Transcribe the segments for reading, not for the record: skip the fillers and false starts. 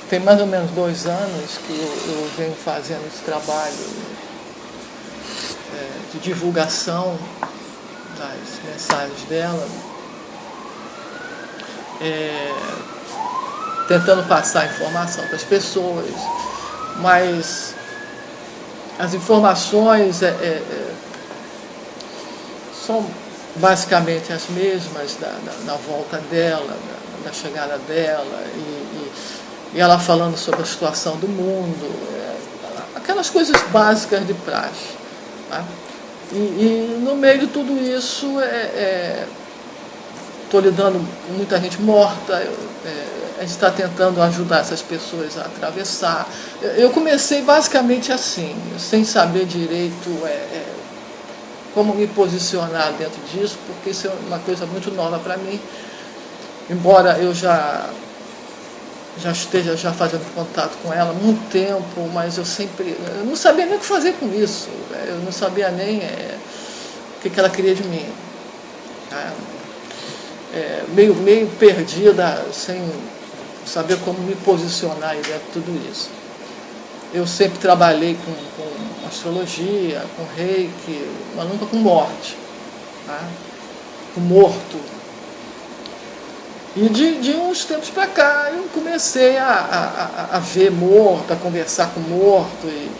Tem mais ou menos 2 anos que eu venho fazendo esse trabalho de divulgação das mensagens dela, tentando passar informação para as pessoas, mas as informações são basicamente as mesmas da volta dela, da chegada dela, e ela falando sobre a situação do mundo, aquelas coisas básicas de praxe. Tá? E no meio de tudo isso, estou lidando com muita gente morta, a gente está tentando ajudar essas pessoas a atravessar. Eu comecei basicamente assim, sem saber direito como me posicionar dentro disso, porque isso é uma coisa muito nova para mim, embora eu já esteja fazendo contato com ela há muito tempo, mas eu não sabia nem o que fazer com isso, eu não sabia nem o que ela queria de mim. Tá? Meio perdida, sem saber como me posicionar aí dentro de tudo isso. Eu sempre trabalhei com astrologia, com reiki, mas nunca com morte, tá? Com morto. E de uns tempos para cá eu comecei a ver morto, a conversar com morto, e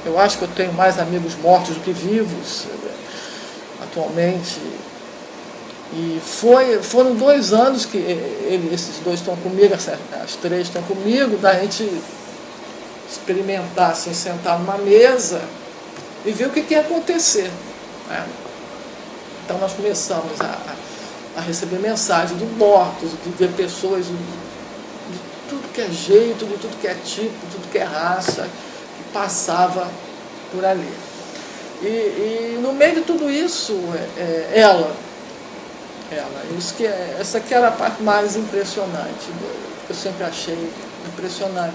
eu acho que eu tenho mais amigos mortos do que vivos atualmente. E foram 2 anos que esses 2 estão comigo, as 3 estão comigo, da gente experimentar, assim, sentar numa mesa e ver o que ia acontecer. Né? Então nós começamos a receber mensagens de mortos, de ver pessoas de tudo que é jeito, de tudo que é tipo, de tudo que é raça, que passava por ali. E no meio de tudo isso, essa que era a parte mais impressionante, que eu sempre achei impressionante.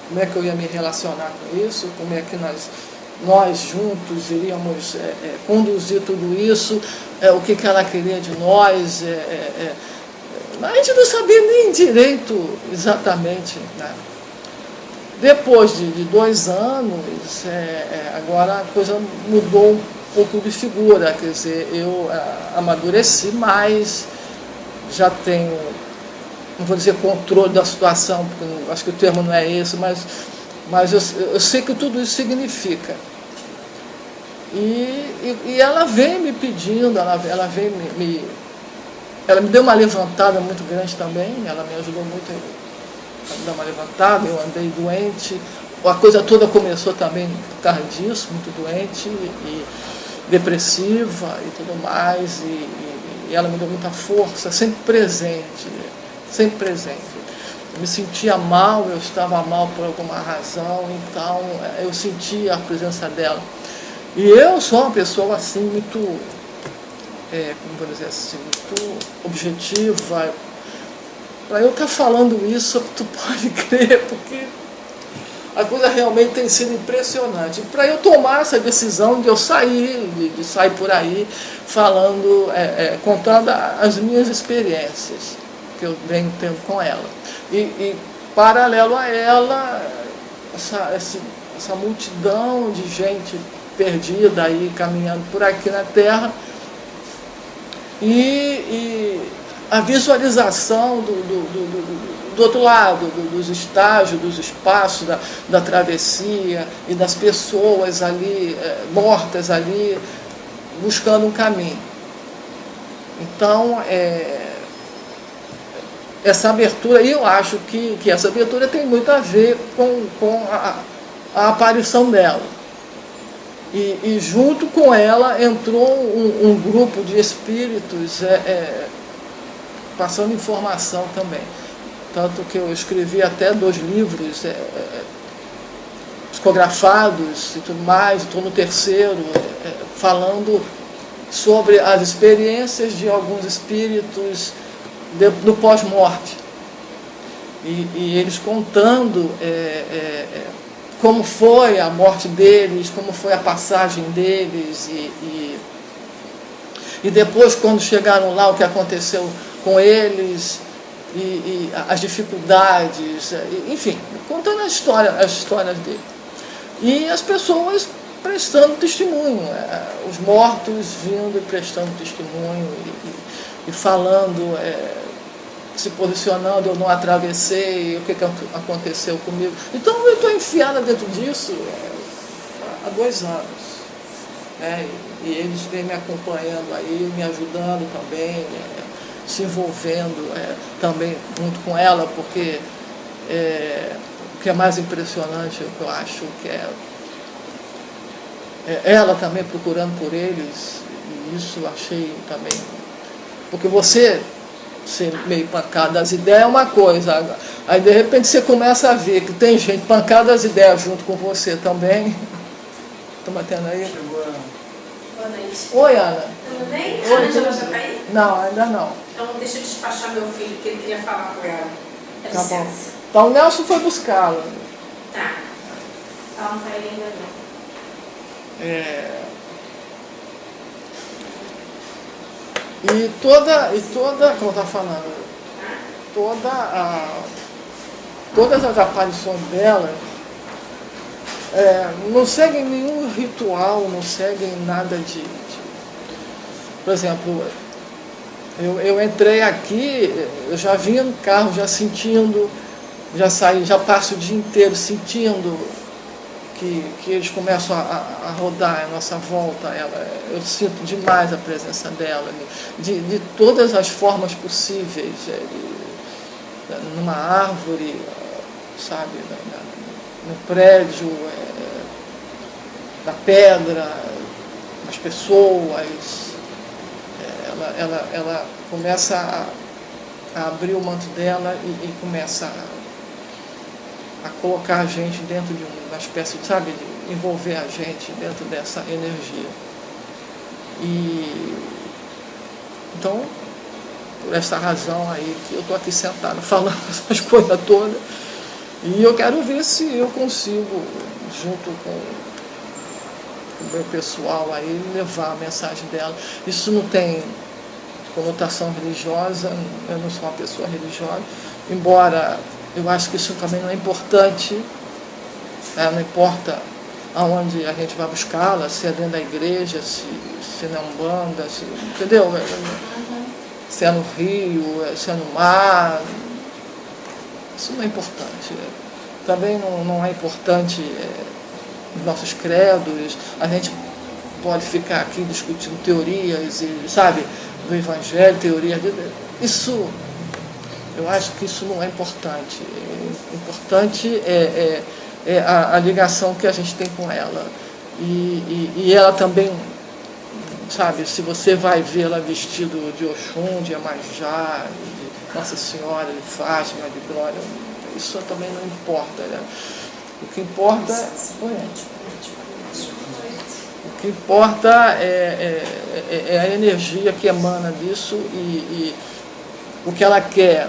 Como é que eu ia me relacionar com isso, como é que nós juntos iríamos conduzir tudo isso, o que ela queria de nós. A gente não sabia nem direito exatamente. Né? Depois de 2 anos, agora a coisa mudou um pouco de figura, quer dizer, eu amadureci mais, já tenho, não vou dizer controle da situação, porque acho que o termo não é esse, mas eu sei o que tudo isso significa. E ela vem me pedindo, ela me deu uma levantada muito grande também, ela me ajudou muito a me dar uma levantada, eu andei doente, a coisa toda começou também por causa disso, muito doente, e depressiva e tudo mais, e ela me deu muita força, sempre presente. Eu me sentia mal, eu estava mal por alguma razão, então eu sentia a presença dela. E eu sou uma pessoa assim, muito, como vou dizer assim, muito objetiva. Para eu estar falando isso, tu pode crer, porque a coisa realmente tem sido impressionante. Para eu tomar essa decisão de eu sair, de sair por aí falando, contando as minhas experiências que eu venho tendo com ela. E paralelo a ela, essa multidão de gente perdida aí, caminhando por aqui na Terra, e a visualização do outro lado, dos estágios, dos espaços, da travessia e das pessoas ali, mortas ali, buscando um caminho. Então, essa abertura, e eu acho que essa abertura tem muito a ver com a aparição dela. E junto com ela entrou um grupo de espíritos passando informação também. Tanto que eu escrevi até 2 livros psicografados e tudo mais, estou no 3º, falando sobre as experiências de alguns espíritos no pós-morte. E eles contando como foi a morte deles, como foi a passagem deles, e depois, quando chegaram lá, o que aconteceu com eles, e as dificuldades, enfim, contando as histórias dele. E as pessoas prestando testemunho, os mortos vindo e prestando testemunho, e falando, se posicionando, eu não atravessei, o que aconteceu comigo. Então eu estou enfiada dentro disso há 2 anos. E eles vêm me acompanhando aí, me ajudando também, se envolvendo também junto com ela, porque o que é mais impressionante, o que eu acho que é ela também procurando por eles, e isso eu achei também, porque você ser meio pancada das ideias é uma coisa, aí de repente você começa a ver que tem gente pancada das ideias junto com você também. Estou batendo aí? Boa noite. Oi, Ana. Tudo bem? Oi, A Ângela já está aí? Não, ainda não. Então deixa eu despachar meu filho, que ele queria falar com ela. Dá Tá bom. licença. Então o Nelson foi buscá-la. Tá. Ela não está aí ainda não. E toda, como está falando, todas as aparições dela não seguem nenhum ritual, não seguem nada de por exemplo, eu entrei aqui, eu já vinha no carro, já sentindo, já saí, já passo o dia inteiro sentindo que eles começam a rodar a nossa volta. Eu sinto demais a presença dela, de todas as formas possíveis, numa árvore, sabe, no prédio, na pedra, nas pessoas. Ela começa a abrir o manto dela e começa a colocar a gente dentro de uma espécie, sabe, de envolver a gente dentro dessa energia. E então, por essa razão aí que eu estou aqui sentado falando essas coisas todas, e eu quero ver se eu consigo, junto com o meu pessoal aí, levar a mensagem dela. Isso não tem conotação religiosa, eu não sou uma pessoa religiosa, embora eu acho que isso também não é importante, não importa aonde a gente vai buscá-la, se é dentro da igreja, se é na Umbanda, entendeu? Se é no rio, se é no mar, isso não é importante. Também não é importante os nossos credos, a gente pode ficar aqui discutindo teorias, sabe, do Evangelho, teorias, isso, eu acho que isso não é importante. Importante é a ligação que a gente tem com ela. E ela também, sabe, se você vai vê-la vestido de Oxum, de Iemanjá, de Nossa Senhora, de Fátima, de Glória, isso também não importa, né? O que importa é a energia que emana disso, e o que ela quer,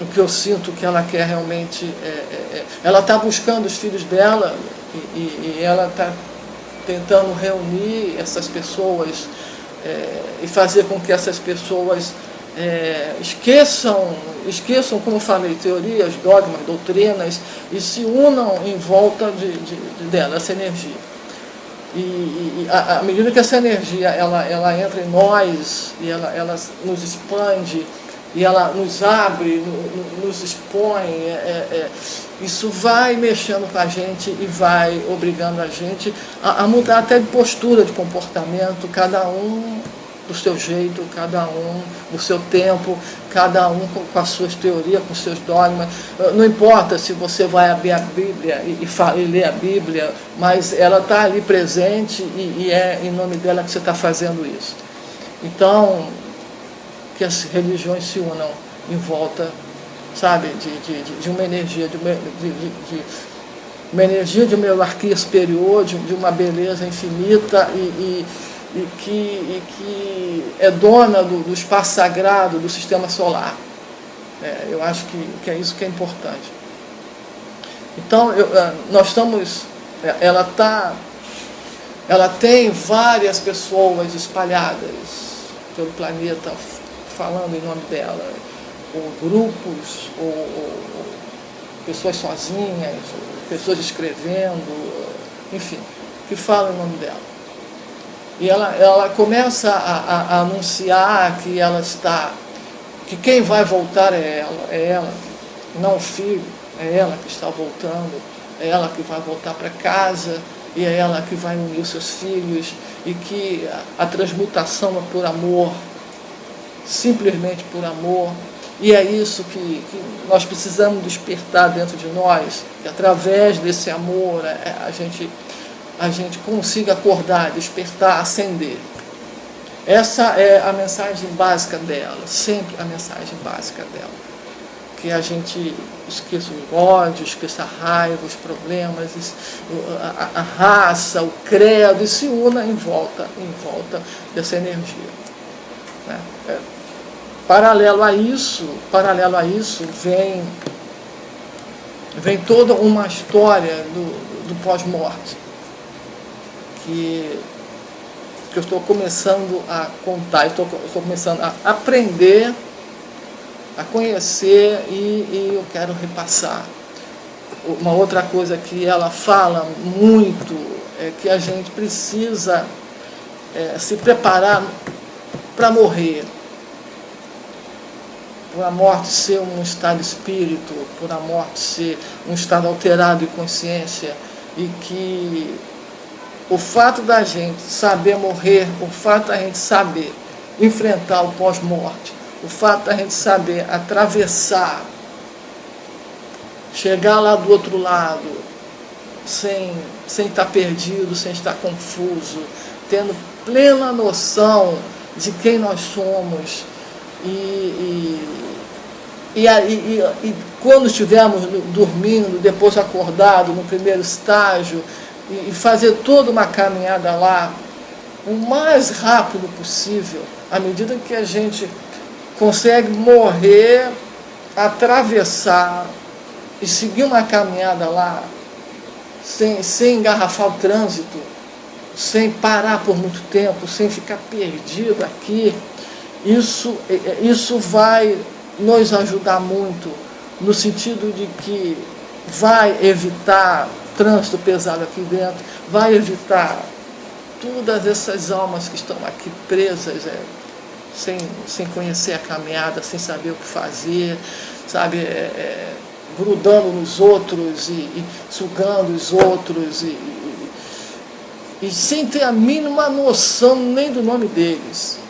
o que eu sinto que ela quer realmente, ela está buscando os filhos dela, e ela está tentando reunir essas pessoas, e fazer com que essas pessoas esqueçam, como eu falei, teorias, dogmas, doutrinas, e se unam em volta dela, essa energia. E à medida que essa energia ela entra em nós, e ela nos expande, e ela nos abre, nos expõe, isso vai mexendo com a gente e vai obrigando a gente a mudar até de postura, de comportamento, cada um do seu jeito, cada um do seu tempo, cada um com as suas teorias, com os seus dogmas. Não importa se você vai abrir a Bíblia e ler a Bíblia, mas ela está ali presente, e é em nome dela que você está fazendo isso. Então, que as religiões se unam em volta, sabe, de uma energia, de uma energia de uma hierarquia superior, de uma beleza infinita, e que é dona do espaço sagrado do sistema solar. Eu acho que é isso que é importante. Então, nós estamos... Ela tem várias pessoas espalhadas pelo planeta falando em nome dela, ou grupos, ou pessoas sozinhas, ou pessoas escrevendo, enfim, que falam em nome dela. E ela começa a anunciar que ela está, que quem vai voltar é ela, não o filho, é ela que está voltando, é ela que vai voltar para casa, e é ela que vai unir os seus filhos, e que a transmutação é por amor, simplesmente por amor. E é isso que nós precisamos despertar dentro de nós, que através desse amor a gente consiga acordar, despertar, acender. Essa é a mensagem básica dela, sempre a mensagem básica dela. Que a gente esqueça o ódio, esqueça a raiva, os problemas, a raça, o credo, e se una em volta dessa energia. Né? Paralelo a isso vem toda uma história do pós-morte, que eu estou começando a contar, estou começando a aprender, a conhecer, e eu quero repassar. Uma outra coisa que ela fala muito é que a gente precisa se preparar para morrer, por a morte ser um estado de espírito, por a morte ser um estado alterado de consciência, e que o fato da gente saber morrer, o fato da gente saber enfrentar o pós-morte, o fato da gente saber atravessar, chegar lá do outro lado, sem estar perdido, sem estar confuso, tendo plena noção de quem nós somos, e quando estivermos dormindo, depois acordado no primeiro estágio, e fazer toda uma caminhada lá, o mais rápido possível, à medida que a gente consegue morrer, atravessar e seguir uma caminhada lá, sem engarrafar o trânsito, sem parar por muito tempo, sem ficar perdido aqui. Isso vai nos ajudar muito, no sentido de que vai evitar trânsito pesado aqui dentro, vai evitar todas essas almas que estão aqui presas, sem conhecer a caminhada, sem saber o que fazer, sabe, grudando nos outros e sugando os outros, e sem ter a mínima noção nem do nome deles.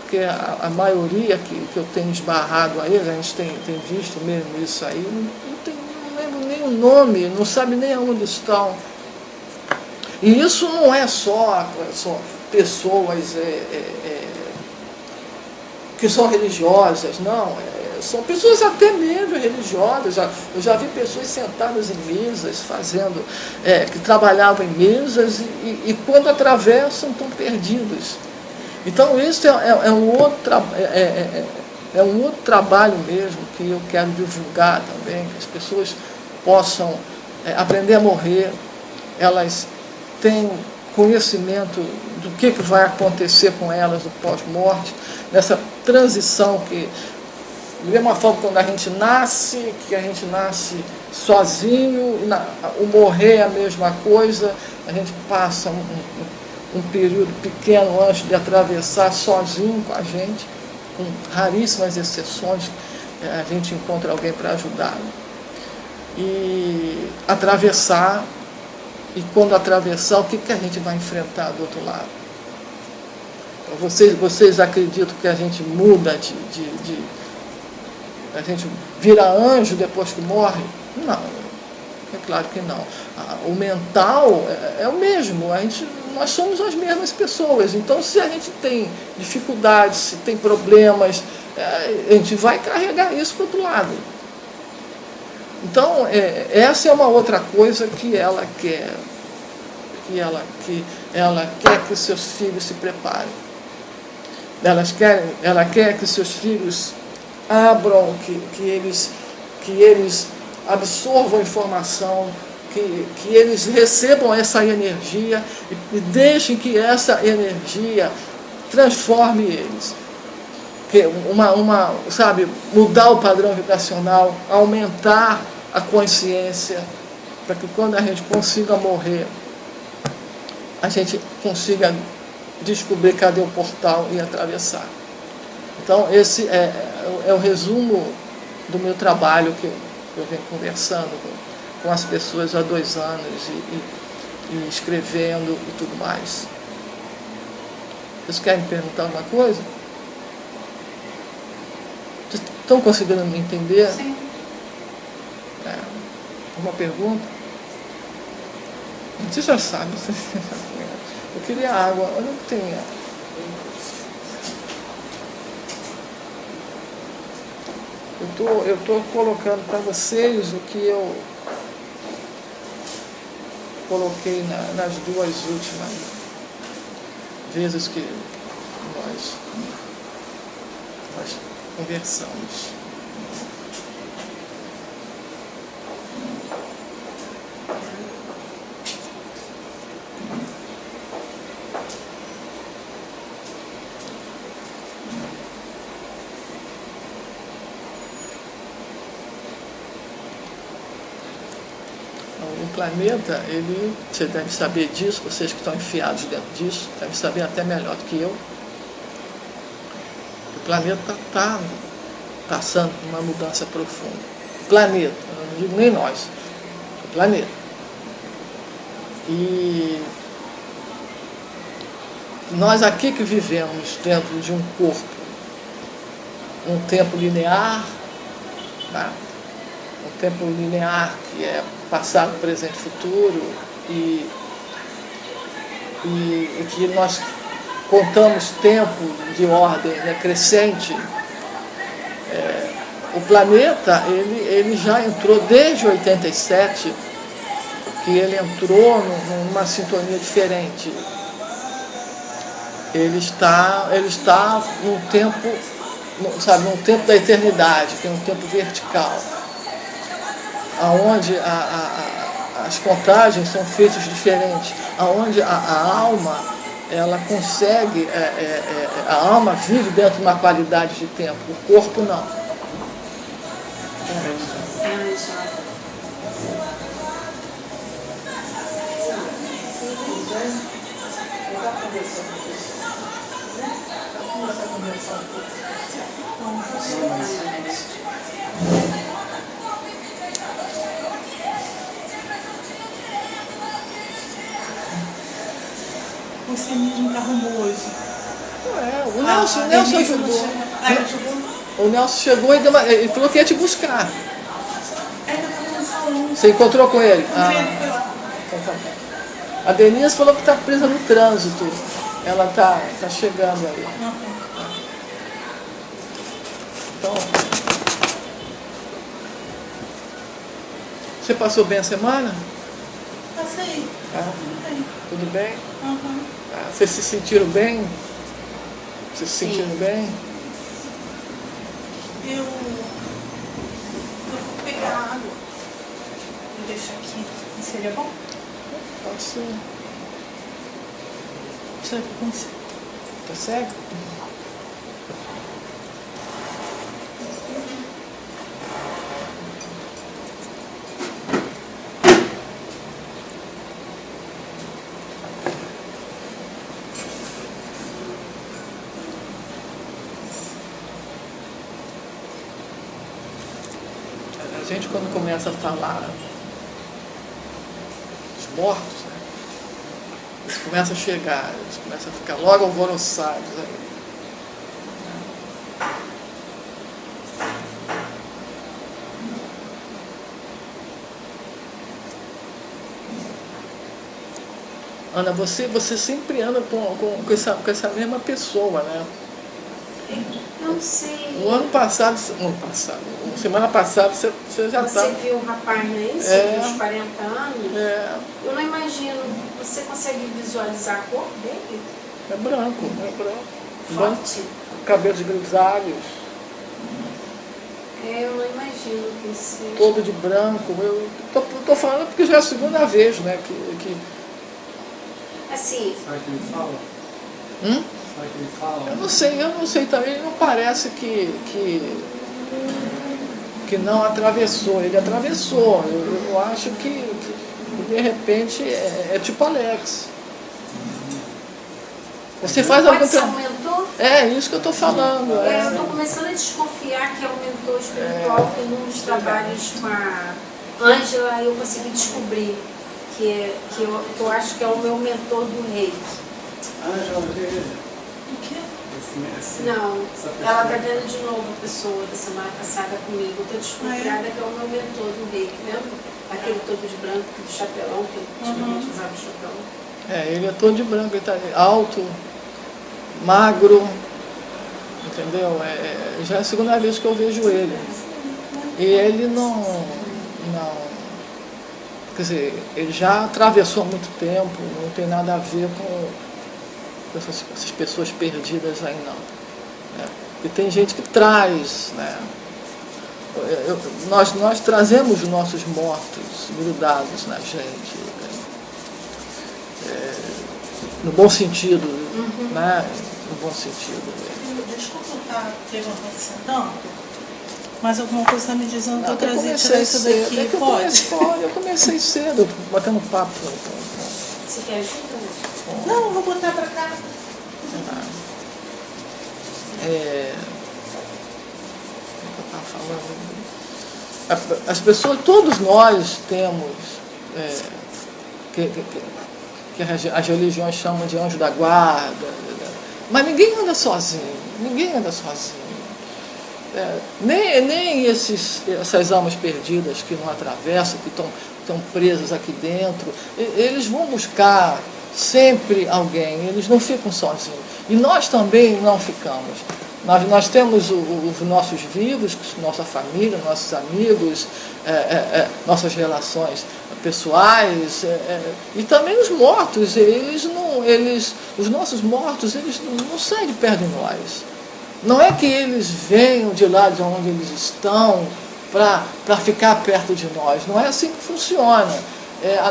Porque a maioria que eu tenho esbarrado a eles, a gente tem visto mesmo isso aí, não lembro nem o nome, não sabe nem aonde estão. E isso não é só pessoas que são religiosas, não. São pessoas até mesmo religiosas. Eu já vi pessoas sentadas em mesas, que trabalhavam em mesas, e quando atravessam estão perdidos. Então isso é um outro trabalho mesmo que eu quero divulgar também, que as pessoas possam aprender a morrer, elas têm conhecimento do que vai acontecer com elas no pós-morte, nessa transição que, de mesma forma, quando a gente nasce sozinho, o morrer é a mesma coisa, a gente passa um período pequeno antes de atravessar sozinho com a gente, com raríssimas exceções, a gente encontra alguém para ajudar. E atravessar, e quando atravessar, o que a gente vai enfrentar do outro lado? Vocês acreditam que a gente muda a gente vira anjo depois que morre? Não, é claro que não. O mental é o mesmo, nós somos as mesmas pessoas. Então, se a gente tem dificuldades, se tem problemas, a gente vai carregar isso para o outro lado. Então, essa é uma outra coisa que ela quer. Ela quer que seus filhos se preparem. Ela quer que seus filhos abram, que eles absorvam informação, que eles recebam essa energia e deixem que essa energia transforme eles. Sabe, mudar o padrão vibracional, aumentar a consciência, para que quando a gente consiga morrer, a gente consiga descobrir cadê o portal e atravessar. Então, esse é o resumo do meu trabalho que eu venho conversando com as pessoas há 2 anos e escrevendo e tudo mais. Vocês querem me perguntar alguma coisa? Vocês estão conseguindo me entender? Sim. Uma pergunta? Você já sabe. Eu queria água. Eu não tenho água. Eu tô colocando para vocês o que eu coloquei nas 2 últimas vezes que nós conversamos. O planeta, você deve saber disso, vocês que estão enfiados dentro disso, devem saber até melhor do que eu. O planeta está passando por uma mudança profunda. O planeta, eu não digo nem nós, o planeta. E nós aqui que vivemos dentro de um corpo, um tempo linear, tá? Um tempo linear que é passado, presente e futuro, e que nós contamos tempo de ordem crescente. O planeta, ele já entrou desde 87, que ele entrou numa sintonia diferente. Ele está num tempo, sabe, num tempo da eternidade, que é um tempo vertical, aonde as contagens são feitas diferentes, aonde a alma, ela consegue, a alma vive dentro de uma qualidade de tempo, o corpo não. Você mesmo que arrumou hoje. O Nelson ajudou. O Nelson chegou e falou que ia te buscar. Você encontrou com ele? A Denise falou que está presa no trânsito. Ela está chegando aí. Então, você passou bem a semana? Passei. Tudo bem? Uhum. Vocês se sentiram bem? Vocês se sentiram bem? Eu vou pegar água. Vou deixar aqui. Seria bom? Pode ser. Será que eu consigo? Tá cego? A gente, quando começa a falar dos mortos, né, eles começam a chegar, eles começam a ficar logo alvoroçados aí. Ana, você sempre anda com essa mesma pessoa, né? Não sei. Semana passada, você já está... Você viu o rapaz, não é isso? Dos 40 anos? Eu não imagino. Você consegue visualizar a cor dele? É branco. Forte? Cabelos grisalhos. Eu não imagino que seja. Todo de branco. Eu tô falando porque já é a segunda vez, né? Assim. Sabe o que ele fala? Eu não sei também, não parece que não atravessou. Ele atravessou. Eu acho que de repente é tipo Alex. Você faz algum ser um mentor? É isso que eu estou falando. Eu estou começando a desconfiar que é um mentor espiritual, que num dos trabalhos com a Ângela eu consegui descobrir que eu acho que é o meu mentor do reiki. Ângela, O quê? Não, ela está vendo de novo a pessoa da semana passada comigo. Eu estou desconfiada que é o meu mentor do reiki, lembra? Aquele todo de branco, do chapelão, que antigamente usava o chapelão. Ele é todo de branco, ele está alto, magro, entendeu? Já é a segunda vez que eu vejo ele. E ele não, quer dizer, ele já atravessou há muito tempo, não tem nada a ver com essas pessoas perdidas aí não. Né? E tem gente que traz, né? Nós trazemos os nossos mortos grudados na gente, no bom sentido, né? No bom sentido. Desculpa eu estar perguntando mas alguma coisa está me dizendo que eu trazia isso daqui, pode? Eu comecei cedo, batendo papo. Você quer ajuda? Não, eu vou botar para cá. As pessoas, todos nós temos que as religiões chamam de anjo da guarda, mas ninguém anda sozinho, nem essas almas perdidas que não atravessam, que estão presas aqui dentro, eles vão buscar sempre alguém, eles não ficam sozinhos. E nós também não ficamos. Nós temos os nossos vivos, nossa família, nossos amigos, nossas relações pessoais, e também os mortos. Os nossos mortos, eles não saem de perto de nós. Não é que eles venham de lá de onde eles estão para ficar perto de nós. Não é assim que funciona.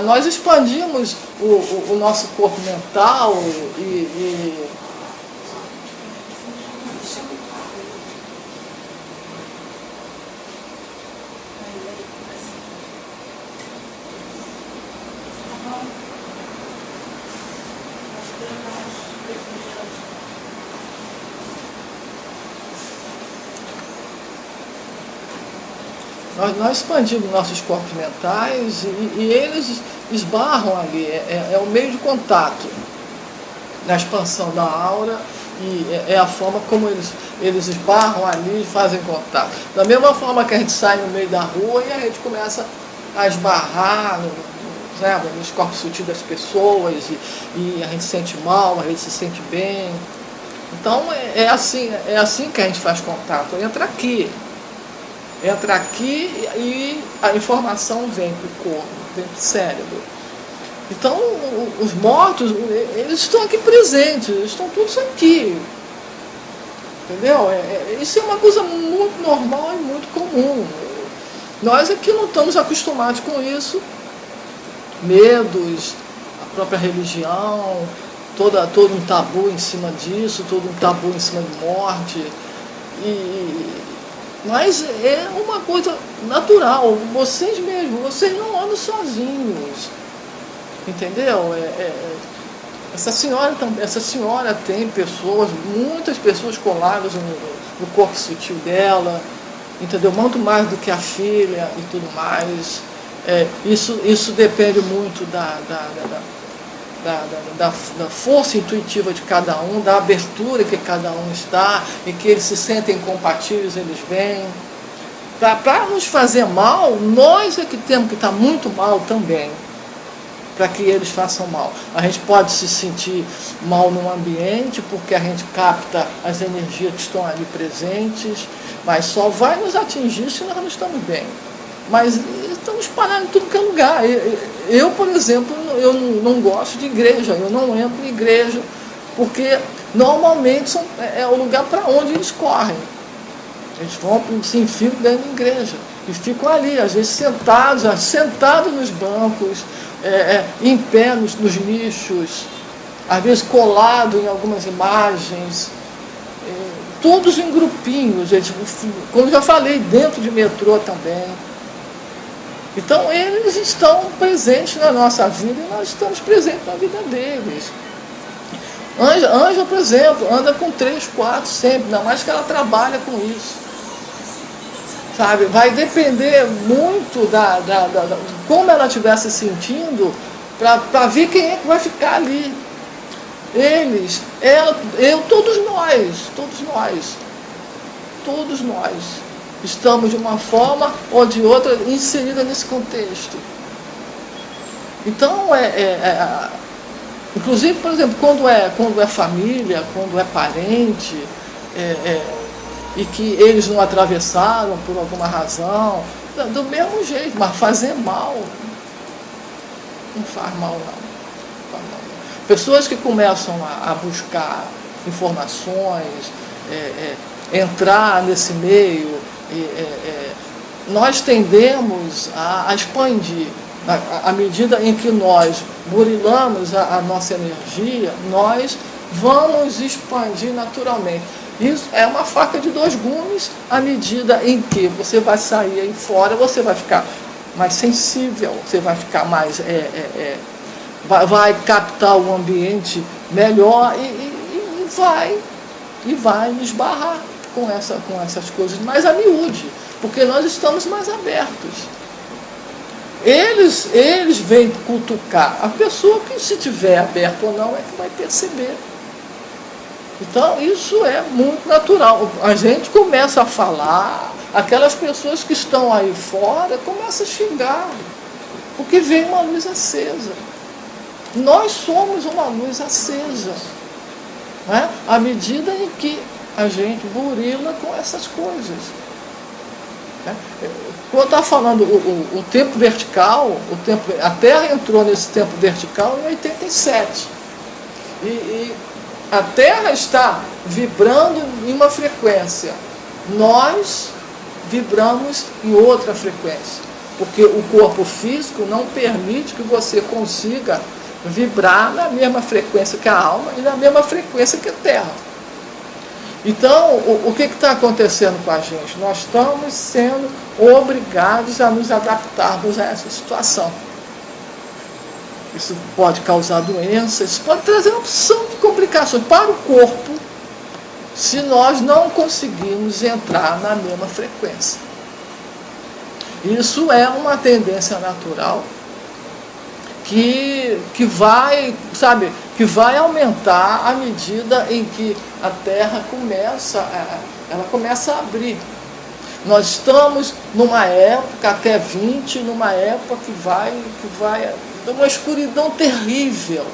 Nós expandimos o nosso corpo mental e nós expandimos nossos corpos mentais e eles esbarram ali, é o meio de contato na expansão da aura e é a forma como eles esbarram ali e fazem contato. Da mesma forma que a gente sai no meio da rua e a gente começa a esbarrar nos corpos sutis das pessoas e a gente se sente mal, a gente se sente bem. Então é assim que a gente faz contato, entra aqui e a informação vem para o corpo, vem para o cérebro. Então, os mortos, eles estão aqui presentes, eles estão todos aqui. Entendeu? Isso é uma coisa muito normal e muito comum. Nós aqui não estamos acostumados com isso. Medos, a própria religião, todo um tabu em cima disso, todo um tabu em cima de morte. Mas é uma coisa natural, vocês não andam sozinhos, entendeu? Essa senhora tem muitas pessoas coladas no corpo sutil dela, entendeu? Muito mais do que a filha e tudo mais. Isso depende muito da força intuitiva de cada um, da abertura que cada um está, e que eles se sentem compatíveis, eles vêm. Para nos fazer mal, nós é que temos que estar muito mal também, para que eles façam mal. A gente pode se sentir mal num ambiente, porque a gente capta as energias que estão ali presentes, mas só vai nos atingir se nós não estamos bem. Mas estamos espalhados em tudo que é lugar. Eu, por exemplo, eu não gosto de igreja, eu não entro em igreja, porque normalmente é o lugar para onde eles correm. Eles vão, se enfiam dentro da igreja e ficam ali, às vezes sentados nos bancos, em pé nos nichos, às vezes colado em algumas imagens, todos em grupinhos, gente, como já falei, dentro de metrô também. Então eles estão presentes na nossa vida e nós estamos presentes na vida deles. Ângela, por exemplo, anda com 3, 4 sempre, ainda mais que ela trabalha com isso. Sabe? Vai depender muito de como ela estiver se sentindo para ver quem é que vai ficar ali. Eles, ela, eu, todos nós estamos de uma forma ou de outra inserida nesse contexto. Então, inclusive, por exemplo, quando é família, quando é parente, e que eles não atravessaram por alguma razão, do mesmo jeito, mas fazer mal não faz mal não. Pessoas que começam a buscar informações, entrar nesse meio, nós tendemos a expandir. À medida em que nós burilamos a nossa energia, nós vamos expandir naturalmente. Isso é uma faca de 2 gumes, à medida em que você vai sair aí fora, você vai ficar mais sensível, você vai ficar mais... vai captar o ambiente melhor e vai esbarrar com essas coisas mais a miúde, porque nós estamos mais abertos. Eles vêm cutucar. A pessoa que, se tiver aberto ou não, é que vai perceber. Então, isso é muito natural. A gente começa a falar, aquelas pessoas que estão aí fora começam a xingar, porque vem uma luz acesa. Nós somos uma luz acesa, né? À medida em que a gente burila com essas coisas. Né? Quando eu estava falando o tempo vertical, a Terra entrou nesse tempo vertical em 87. E a Terra está vibrando em uma frequência. Nós vibramos em outra frequência. Porque o corpo físico não permite que você consiga vibrar na mesma frequência que a alma e na mesma frequência que a Terra. Então, o que está acontecendo com a gente? Nós estamos sendo obrigados a nos adaptarmos a essa situação. Isso pode causar doenças, isso pode trazer uma opção de complicações para o corpo, se nós não conseguirmos entrar na mesma frequência. Isso é uma tendência natural que vai aumentar à medida em que a Terra começa a abrir. Nós estamos numa época, até 20, numa época que vai uma escuridão terrível,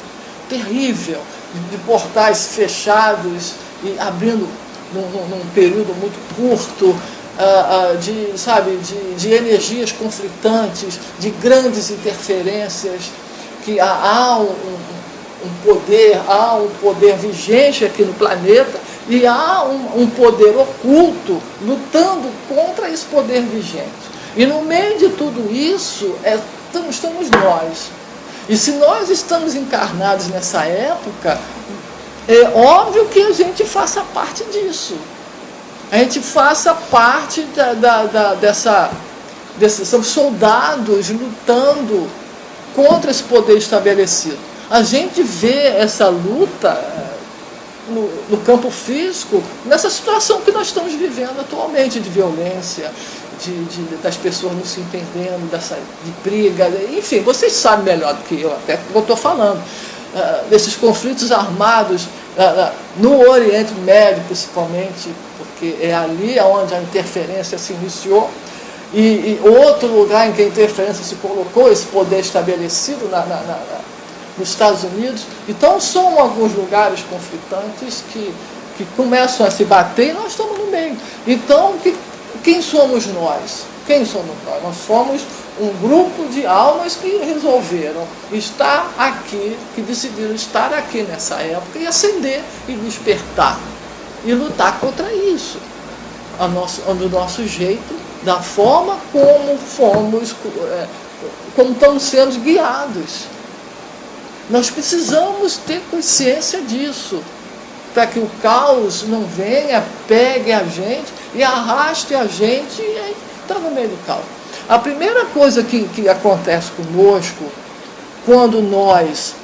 de portais fechados e abrindo num período muito curto, de energias conflitantes, de grandes interferências, que há um poder vigente aqui no planeta e há um poder oculto lutando contra esse poder vigente. E no meio de tudo isso estamos nós. E se nós estamos encarnados nessa época, é óbvio que a gente faça parte disso. A gente faça parte desses soldados lutando contra esse poder estabelecido. A gente vê essa luta no campo físico, nessa situação que nós estamos vivendo atualmente, de violência, das pessoas não se entendendo, de briga, enfim, vocês sabem melhor do que eu, até que eu estou falando, desses conflitos armados no Oriente Médio, principalmente, porque é ali onde a interferência se iniciou, e outro lugar em que a interferência se colocou, esse poder estabelecido nos Estados Unidos. Então, são alguns lugares conflitantes que começam a se bater e nós estamos no meio. Então, quem somos nós? Quem somos nós? Nós somos um grupo de almas que resolveram estar aqui, que decidiram estar aqui nessa época e acender e despertar e lutar contra isso, do nosso jeito, da forma como estamos sendo guiados. Nós precisamos ter consciência disso, para que o caos não venha, pegue a gente e arraste a gente e aí está no meio do caos. A primeira coisa que acontece conosco, quando nós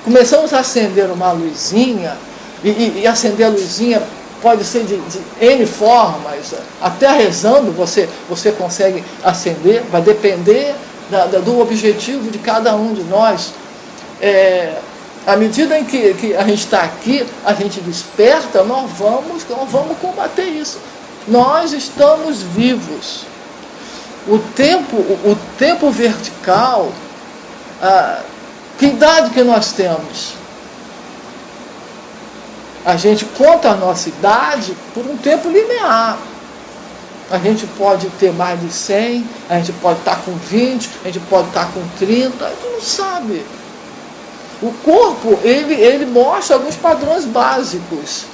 começamos a acender uma luzinha, e acender a luzinha pode ser de N formas, até rezando você consegue acender, vai depender do objetivo de cada um de nós. À medida em que a gente está aqui, a gente desperta, nós vamos combater isso. Nós estamos vivos. O tempo vertical, que idade que nós temos? A gente conta a nossa idade por um tempo linear. A gente pode ter mais de 100, a gente pode estar com 20, a gente pode estar com 30, a gente não sabe. O corpo, ele mostra alguns padrões básicos.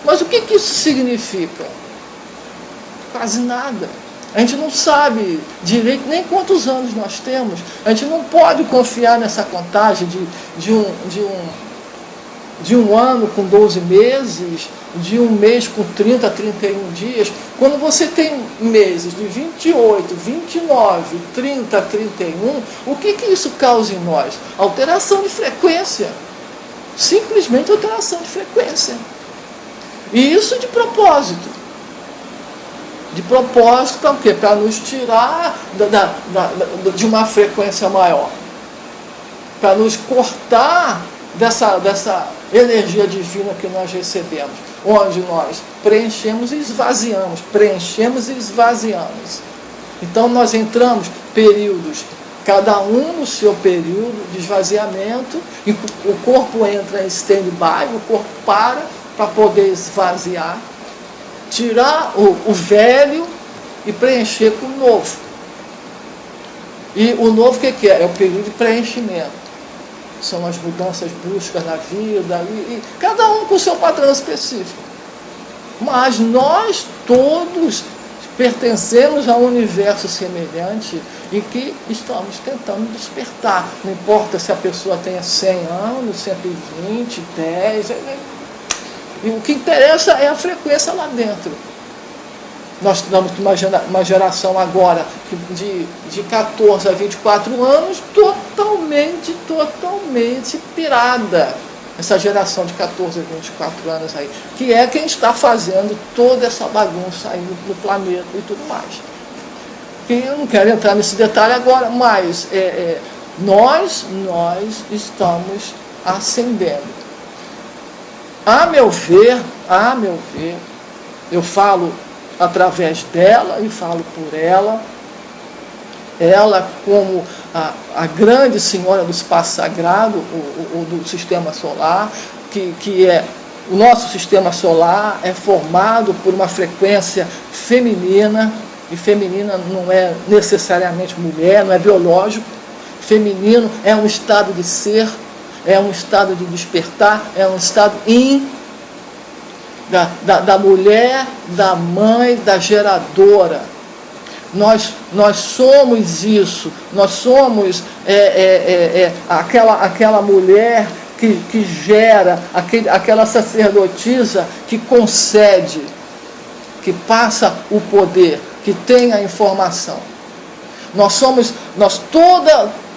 Mas o que isso significa? Quase nada. A gente não sabe direito nem quantos anos nós temos. A gente não pode confiar nessa contagem de um ano com 12 meses, de um mês com 30, 31 dias. Quando você tem meses de 28, 29, 30, 31, o que isso causa em nós? Alteração de frequência. Simplesmente alteração de frequência. E isso de propósito. De propósito para o quê? Para nos tirar de uma frequência maior. Para nos cortar dessa energia divina que nós recebemos, onde nós preenchemos e esvaziamos, Então nós entramos períodos, cada um no seu período de esvaziamento, e o corpo entra em stand-by, o corpo para poder esvaziar, tirar o velho e preencher com o novo. E o novo o que é? É o período de preenchimento. São as mudanças bruscas na vida, e cada um com o seu padrão específico. Mas nós todos pertencemos a um universo semelhante e que estamos tentando despertar. Não importa se a pessoa tenha 100 anos, 120, 10... E o que interessa é a frequência lá dentro. Nós estamos com uma geração agora de 14 a 24 anos totalmente pirada. Essa geração de 14 a 24 anos aí, que é quem está fazendo toda essa bagunça aí no planeta e tudo mais. E eu não quero entrar nesse detalhe agora, mas nós estamos ascendendo. A meu ver, eu falo através dela e falo por ela como a grande senhora do espaço sagrado, ou do sistema solar, que é o nosso sistema solar é formado por uma frequência feminina, e feminina não é necessariamente mulher, não é biológico. Feminino é um estado de ser, é um estado de despertar, é um estado da mulher, da mãe, da geradora. Nós somos isso, nós somos aquela mulher que gera, aquela sacerdotisa que concede, que passa o poder, que tem a informação.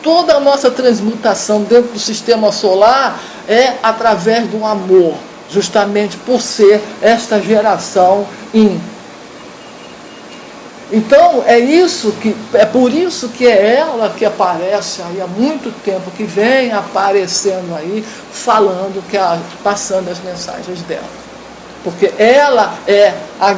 Toda a nossa transmutação dentro do sistema solar é através do amor, justamente por ser esta geração yin. Então é por isso que é ela que aparece aí há muito tempo, que vem aparecendo aí, falando, passando as mensagens dela. Porque ela é a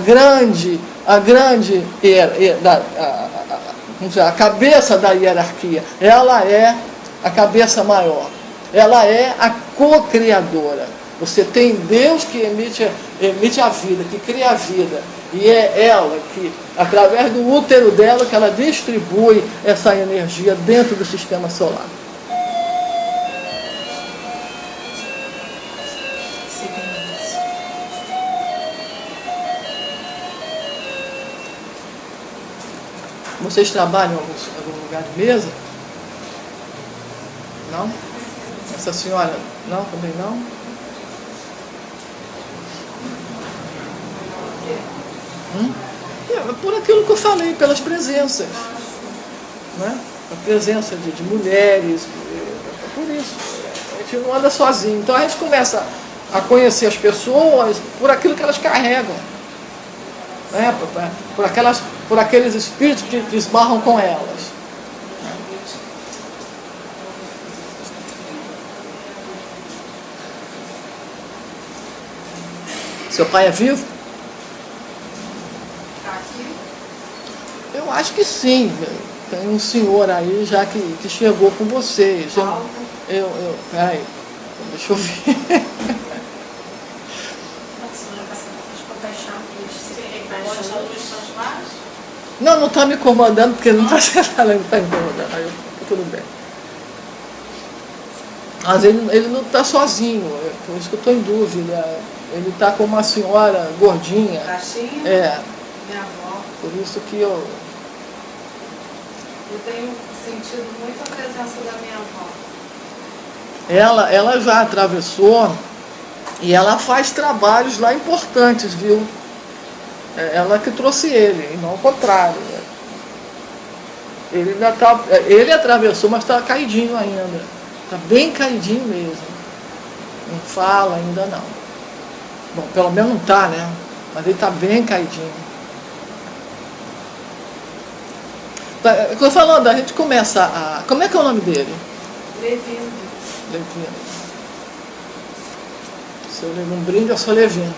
cabeça da hierarquia, ela é a cabeça maior, ela é a co-criadora. Você tem Deus que emite a vida, que cria a vida, e é ela que, através do útero dela, que ela distribui essa energia dentro do sistema solar. Vocês trabalham em algum lugar de mesa? Não? Essa senhora, não? Também não? Por aquilo que eu falei, pelas presenças. Né? A presença de mulheres, por isso. A gente não anda sozinho. Então a gente começa a conhecer as pessoas por aquilo que elas carregam. Né? Por aqueles espíritos que esbarram com elas. Seu pai é vivo? Eu acho que sim. Tem um senhor aí já que chegou com vocês. Peraí, deixa eu ver. Não está me incomodando, porque não está sentado, não está incomodando. Aí tudo bem. Mas ele não está sozinho, por isso que eu estou em dúvida. Ele está com uma senhora gordinha. Baixinha? Minha avó. Por isso que eu tenho sentido muito a presença da minha avó. Ela já atravessou e ela faz trabalhos lá importantes, viu? Ela que trouxe ele, e não o contrário. Ele atravessou, mas está caidinho ainda. Está bem caidinho mesmo. Não fala ainda não. Bom, pelo menos não está, né? Mas ele está bem caidinho. Estou falando, a gente começa a... Como é que é o nome dele? Levino. Levino. Se eu levo um brinde, eu sou Levino.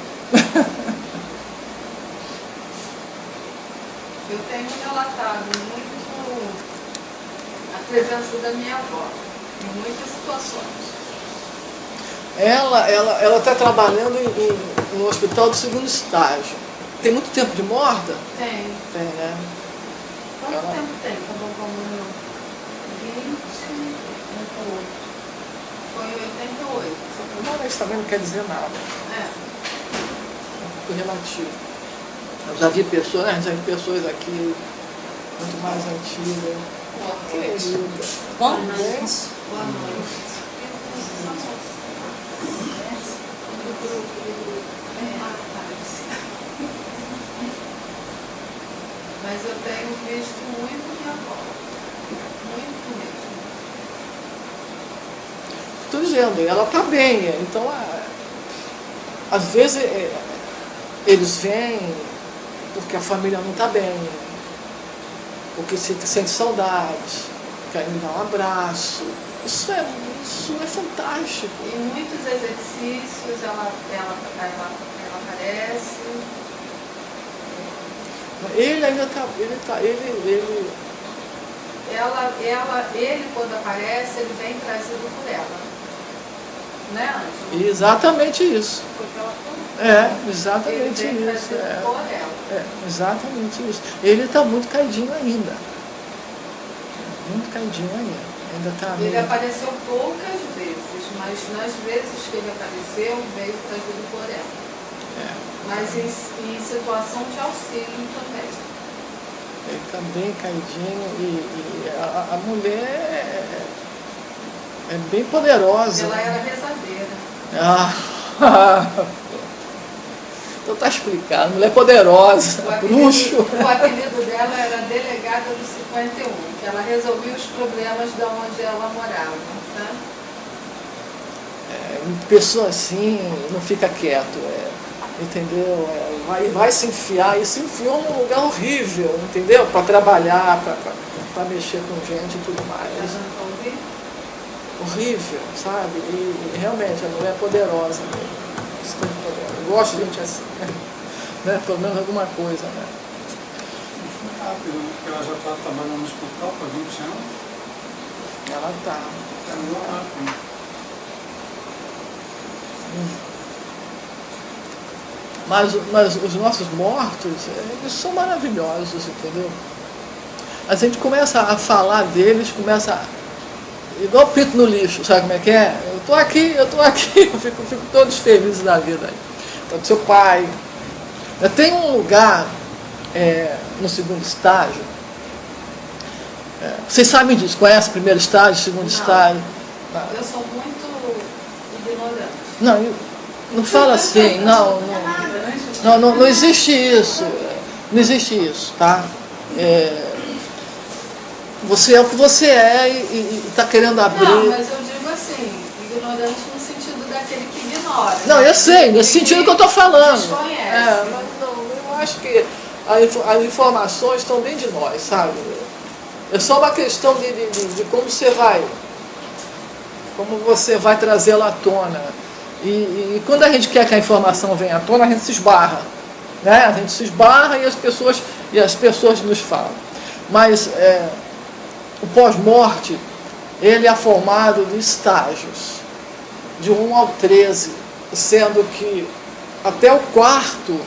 Eu tenho relatado muito a presença da minha avó, em muitas situações. Ela está trabalhando no hospital do 2º estágio. Tem muito tempo de morta? Tem. Tem, né? Quanto tempo tem que a vovó morreu? 20, 88. Foi em 88. Mas isso também não quer dizer nada. É muito relativo. Eu já vi pessoas, né? Já vi pessoas aqui muito mais antigas. Boa noite. Boa noite. Boa noite. Mas eu tenho visto muito minha avó. Muito mesmo. Estou dizendo, ela está bem. Então, às vezes, eles vêm porque a família não está bem. Porque sente saudade, querem dar um abraço. Isso é fantástico. Em muitos exercícios ela aparece. Ele ainda está. Ele quando aparece, ele vem trazido por ela. Né, Ângela? Exatamente isso. Porque ela falou. Exatamente ele vem isso. trazido por ela. Exatamente isso. Ele está muito caidinho ainda. Muito caidinho ainda. Ele apareceu poucas vezes, mas nas vezes que ele apareceu, veio trazido por ela. Mas em situação de auxílio também. Ele está bem caidinho e a mulher é bem poderosa. Ela era rezadeira. Então está explicado. Mulher poderosa, bruxo. O apelido dela era Delegada do 51, que ela resolvia os problemas de onde ela morava, sabe? Pessoa assim não fica quieto, entendeu? Vai se enfiar, e se enfiou num lugar horrível, entendeu? Para trabalhar, para mexer com gente e tudo mais. Horrível, sabe? E realmente a mulher é poderosa mesmo. Eu gosto de gente assim, né? Pelo menos alguma coisa, né? Porque ela já está trabalhando no hospital há 20 anos. Ela está. É muito rápido. Mas os nossos mortos, eles são maravilhosos, entendeu? A gente começa a falar deles, igual pinto no lixo, sabe como é que é? Eu estou aqui, eu fico todos felizes da vida. Então, seu pai. Tem um lugar no 2º estágio. Vocês sabem disso, conhecem o 1º estágio, 2º estágio? Eu sou muito ignorante. Não fala assim, não existe isso. Não existe isso, tá? Você é o que você é e está querendo abrir. Não, mas eu digo assim, ignorante no sentido daquele que ignora. Não, eu sei, nesse sentido que eu estou falando. Desconhece. Mas não, eu acho que as informações estão dentro de nós, sabe? É só uma questão de como você vai trazê-la à tona. E quando a gente quer que a informação venha à tona, a gente se esbarra. Né? A gente se esbarra e as pessoas nos falam. Mas o pós-morte, ele é formado de estágios, de 1 ao 13, sendo que até o 4º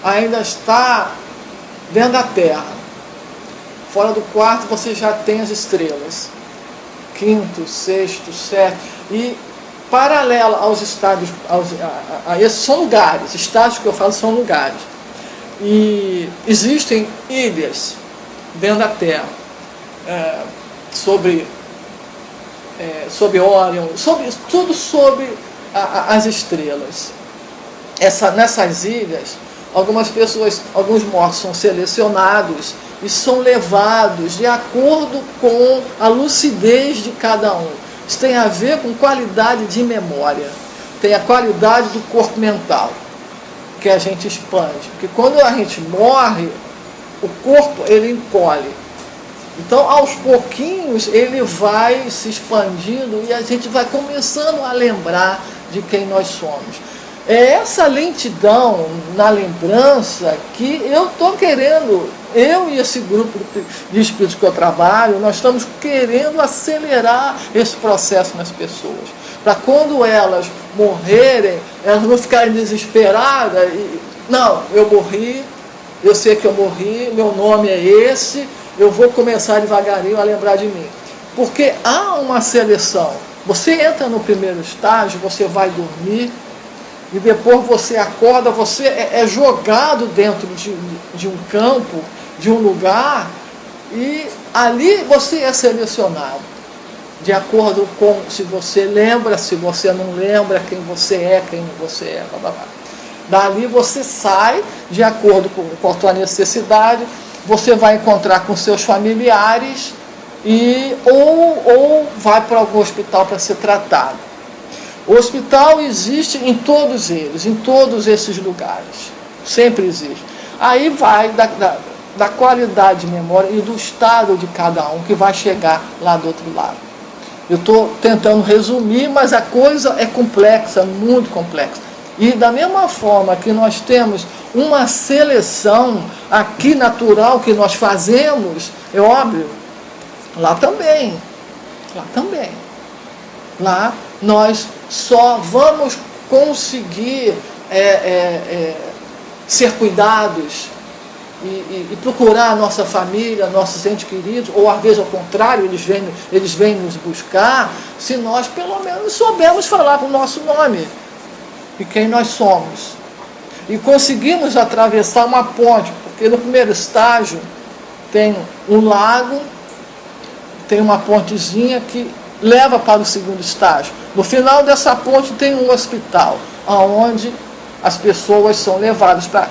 ainda está dentro da Terra. Fora do 4º você já tem as estrelas. 5º, 6º, 7º. E paralela aos estádios, esses são lugares, estádios que eu falo são lugares. E existem ilhas dentro da Terra, sobre Órion, tudo sobre as estrelas. Nessas ilhas, alguns mortos são selecionados e são levados de acordo com a lucidez de cada um. Isso tem a ver com qualidade de memória, tem a qualidade do corpo mental, que a gente expande. Porque quando a gente morre, o corpo ele encolhe. Então, aos pouquinhos, ele vai se expandindo e a gente vai começando a lembrar de quem nós somos. É essa lentidão na lembrança que eu estou querendo, eu e esse grupo de espíritos que eu trabalho, nós estamos querendo acelerar esse processo nas pessoas. Para quando elas morrerem, elas não ficarem desesperadas. Não, eu morri, eu sei que eu morri, meu nome é esse, eu vou começar devagarinho a lembrar de mim. Porque há uma seleção. Você entra no primeiro estágio, você vai dormir, e depois você acorda, você é jogado dentro de um campo, de um lugar, e ali você é selecionado, de acordo com se você lembra, se você não lembra, quem você é, blá, blá, blá. Dali você sai, de acordo com a sua necessidade, você vai encontrar com seus familiares, ou vai para algum hospital para ser tratado. O hospital existe em todos eles, em todos esses lugares. Sempre existe. Aí vai da qualidade de memória e do estado de cada um que vai chegar lá do outro lado. Eu estou tentando resumir, mas a coisa é complexa, muito complexa. E da mesma forma que nós temos uma seleção aqui natural que nós fazemos, é óbvio, lá também. Lá nós só vamos conseguir ser cuidados e procurar a nossa família, nossos entes queridos, ou às vezes ao contrário, eles vêm nos buscar, se nós pelo menos soubermos falar o nosso nome e quem nós somos. E conseguimos atravessar uma ponte, porque no primeiro estágio tem um lago, tem uma pontezinha que leva para o segundo estágio. No final dessa ponte tem um hospital, onde as pessoas são levadas para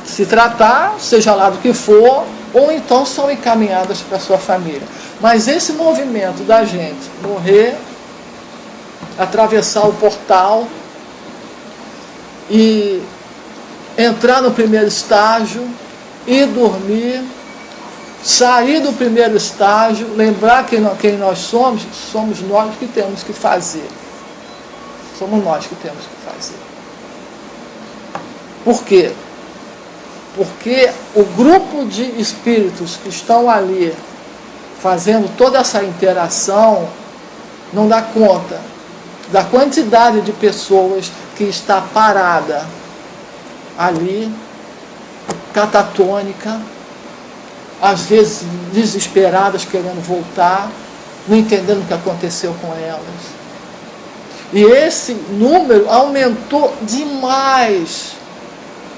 se tratar, seja lá do que for, ou então são encaminhadas para a sua família. Mas esse movimento da gente morrer, atravessar o portal e entrar no primeiro estágio e dormir, sair do primeiro estágio, lembrar quem nós somos nós que temos que fazer. Somos nós que temos que fazer. Por quê? Porque o grupo de espíritos que estão ali fazendo toda essa interação não dá conta da quantidade de pessoas que está parada ali, catatônica, às vezes desesperadas, querendo voltar, não entendendo o que aconteceu com elas. E esse número aumentou demais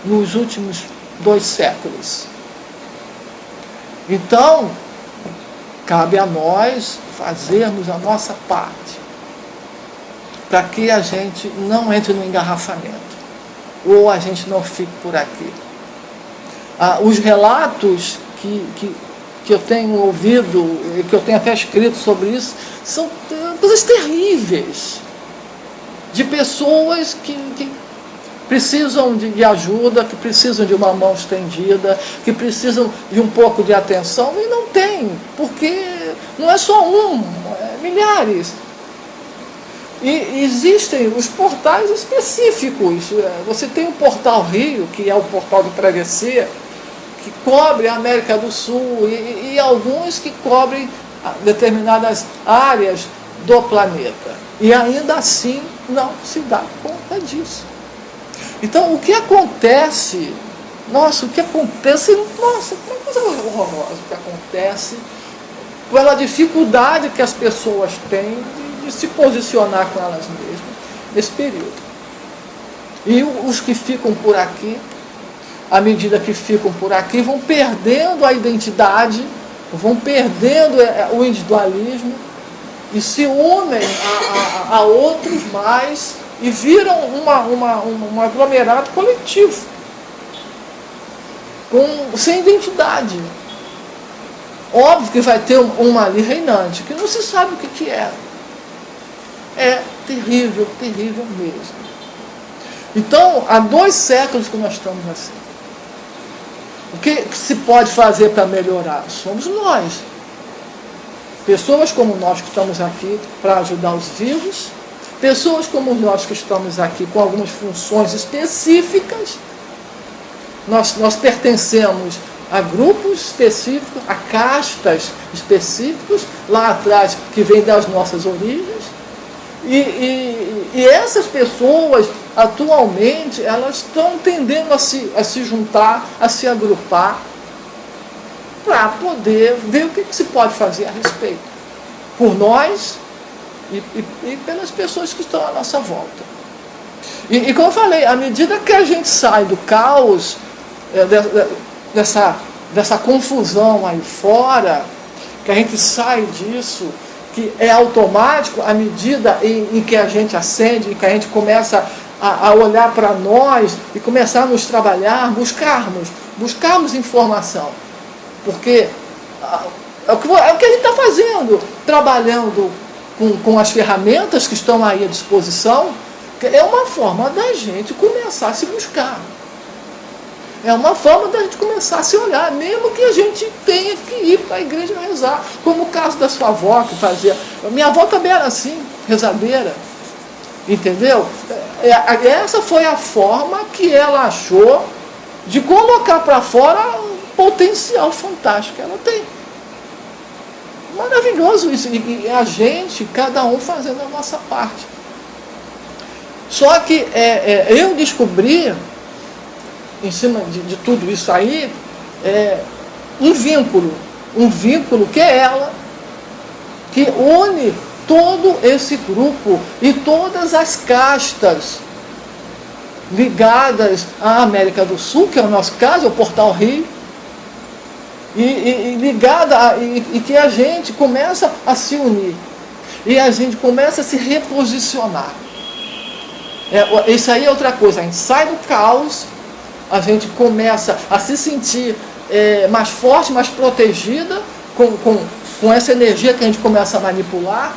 nos últimos 2 séculos. Então, cabe a nós fazermos a nossa parte. para que a gente não entre no engarrafamento, ou a gente não fique por aqui. Os relatos que eu tenho ouvido, que eu tenho até escrito sobre isso, são coisas terríveis, de pessoas que precisam de ajuda, que precisam de uma mão estendida, que precisam de um pouco de atenção, e não tem, porque não é só é milhares. E existem os portais específicos. Você tem o Portal Rio, que é o portal de travessia, que cobre a América do Sul, e alguns que cobrem determinadas áreas do planeta. E ainda assim não se dá conta disso. Então, o que acontece, uma coisa horrorosa, o que acontece pela dificuldade que as pessoas têm de se posicionar com elas mesmas nesse período. E os que ficam por aqui, à medida que ficam por aqui, vão perdendo a identidade, vão perdendo o individualismo e se unem a outros mais e viram um aglomerado coletivo, sem identidade. Óbvio que vai ter uma ali reinante, que não se sabe o que é. É terrível, terrível mesmo. Então, há 2 séculos que nós estamos assim. O que se pode fazer para melhorar? Somos nós. Pessoas como nós que estamos aqui para ajudar os vivos, pessoas como nós que estamos aqui com algumas funções específicas. Nós pertencemos a grupos específicos, a castas específicos, lá atrás, que vem das nossas origens. E essas pessoas, atualmente, elas estão tendendo a se juntar, a se agrupar, para poder ver o que se pode fazer a respeito, por nós e pelas pessoas que estão à nossa volta. E como eu falei, à medida que a gente sai do caos, dessa confusão aí fora, que a gente sai disso, que é automático, à medida em que a gente acende, em que a gente começa a olhar para nós e começar a nos trabalhar, buscarmos informação. Porque é o que a gente está fazendo, trabalhando com as ferramentas que estão aí à disposição, é uma forma da gente começar a se buscar. É uma forma da gente começar a se olhar, mesmo que a gente tenha que ir para a igreja rezar, como o caso da sua avó que fazia. Minha avó também era assim, rezadeira, entendeu? Essa foi a forma que ela achou de colocar para fora o potencial fantástico que ela tem. Maravilhoso isso, e a gente, cada um fazendo a nossa parte. Só que eu descobri, em cima de tudo isso aí, um vínculo que é ela, que une todo esse grupo e todas as castas ligadas à América do Sul, que é o nosso caso, é o Portal Rio, e ligada, e que a gente começa a se unir, e a gente começa a se reposicionar. Isso aí é outra coisa, a gente sai do caos, a gente começa a se sentir mais forte, mais protegida, com essa energia que a gente começa a manipular,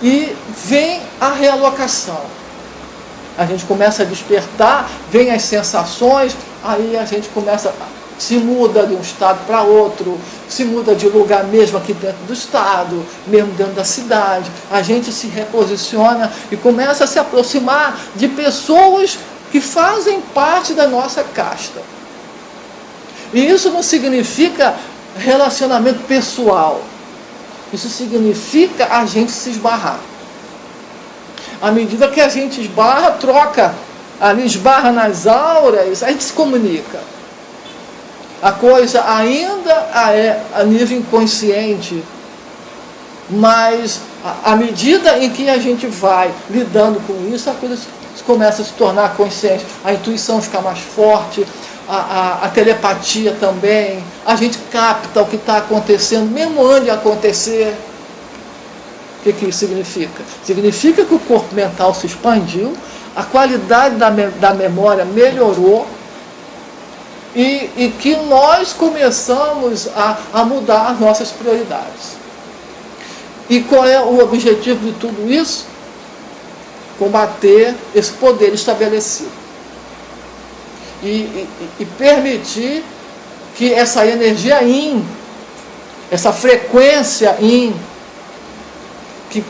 e vem a realocação. A gente começa a despertar, vem as sensações, aí a gente se muda de um estado para outro, se muda de lugar mesmo aqui dentro do estado, mesmo dentro da cidade, a gente se reposiciona e começa a se aproximar de pessoas que fazem parte da nossa casta. E isso não significa relacionamento pessoal. Isso significa a gente se esbarrar. À medida que a gente esbarra, troca, ali esbarra nas auras, a gente se comunica. A coisa ainda é a nível inconsciente, mas à medida em que a gente vai lidando com isso, a coisa começa a se tornar consciente, a intuição fica mais forte, a telepatia também, a gente capta o que está acontecendo, mesmo antes de acontecer. O que isso significa? Significa que o corpo mental se expandiu, a qualidade da memória melhorou e que nós começamos a mudar as nossas prioridades. E qual é o objetivo de tudo isso? Combater esse poder estabelecido. E permitir que essa energia yin, essa frequência yin,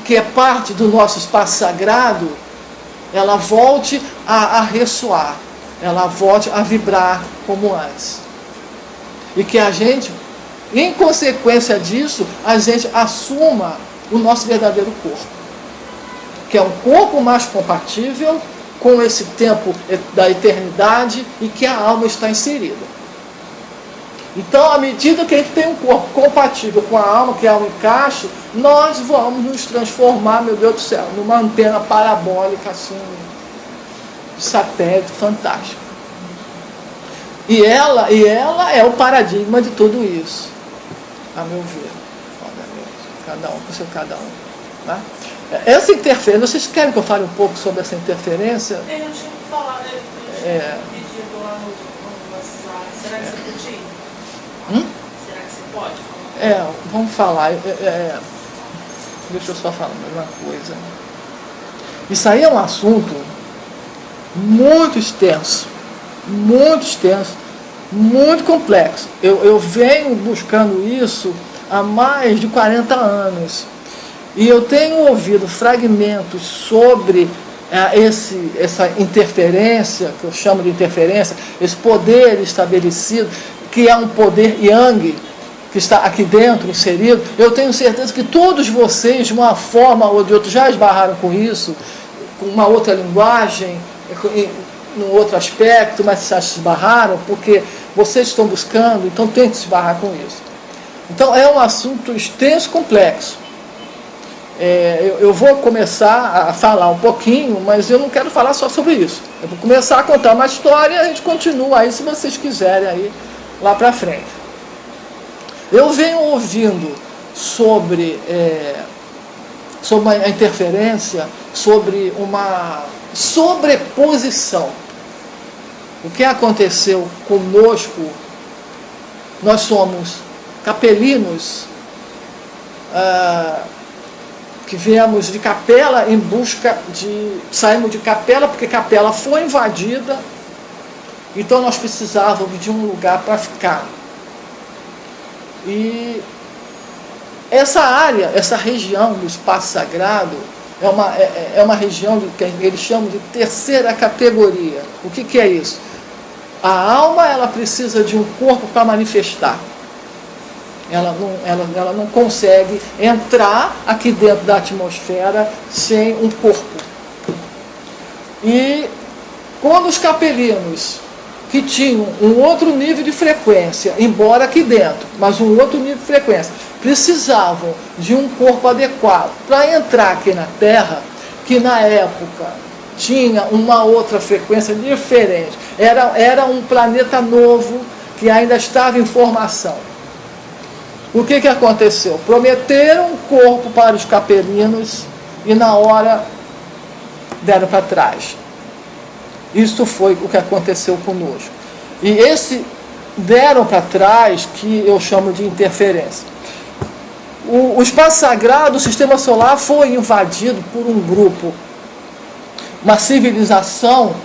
que é parte do nosso espaço sagrado, ela volte a ressoar, ela volte a vibrar como antes. E que a gente, em consequência disso, a gente assuma o nosso verdadeiro corpo, que é um corpo mais compatível com esse tempo da eternidade e que a alma está inserida. Então, à medida que a gente tem um corpo compatível com a alma, que é um encaixe, nós vamos nos transformar, meu Deus do céu, numa antena parabólica, assim, de satélite fantástico. E ela é o paradigma de tudo isso, a meu ver. Cada um com seu cada um. Tá? Essa interferência, vocês querem que eu fale um pouco sobre essa interferência? Eu tinha que falar, né? Pedido lá no WhatsApp. Será que você podia? Será que você pode falar? Vamos falar. Deixa eu só falar uma coisa. Isso aí é um assunto muito extenso, muito complexo. Eu venho buscando isso há mais de 40 anos. E eu tenho ouvido fragmentos sobre essa interferência, que eu chamo de interferência, esse poder estabelecido, que é um poder yang, que está aqui dentro, inserido. Eu tenho certeza que todos vocês, de uma forma ou de outra, já esbarraram com isso, com uma outra linguagem, num outro aspecto, mas já se esbarraram, porque vocês estão buscando, então tem que se esbarrar com isso. Então é um assunto extenso, complexo. Eu vou começar a falar um pouquinho, mas eu não quero falar só sobre isso. Eu vou começar a contar uma história e a gente continua aí, se vocês quiserem, aí lá para frente. Eu venho ouvindo sobre a interferência, sobre uma sobreposição. O que aconteceu conosco? Nós somos capelinos, que viemos de Capela em busca de... Saímos de Capela porque Capela foi invadida, então nós precisávamos de um lugar para ficar. E essa área, essa região do espaço sagrado, é uma região que eles chamam de terceira categoria. O que é isso? A alma, ela precisa de um corpo para manifestar. Ela não consegue entrar aqui dentro da atmosfera sem um corpo. E quando os capelinos, que tinham um outro nível de frequência, embora aqui dentro, mas um outro nível de frequência, precisavam de um corpo adequado para entrar aqui na Terra, que na época tinha uma outra frequência diferente, era um planeta novo que ainda estava em formação. O que aconteceu? Prometeram um corpo para os capelinos e na hora deram para trás. Isso foi o que aconteceu conosco. E esse deram para trás, que eu chamo de interferência. O espaço sagrado, o sistema solar, foi invadido por um grupo, uma civilização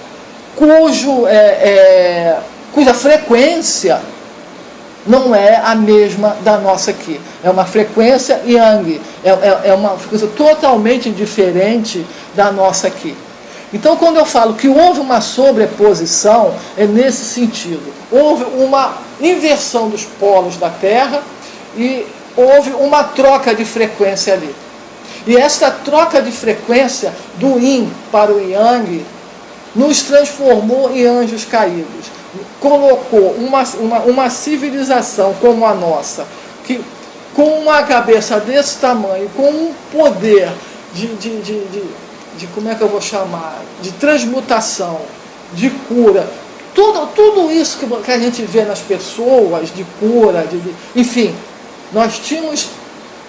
cuja frequência não é a mesma da nossa aqui. É uma frequência yang, é uma frequência totalmente diferente da nossa aqui. Então, quando eu falo que houve uma sobreposição, é nesse sentido. Houve uma inversão dos polos da Terra e houve uma troca de frequência ali. E esta troca de frequência do yin para o yang nos transformou em anjos caídos. Colocou uma civilização como a nossa, que com uma cabeça desse tamanho, com um poder de como é que eu vou chamar, de transmutação, de cura, tudo isso que a gente vê nas pessoas, de cura, enfim, nós tínhamos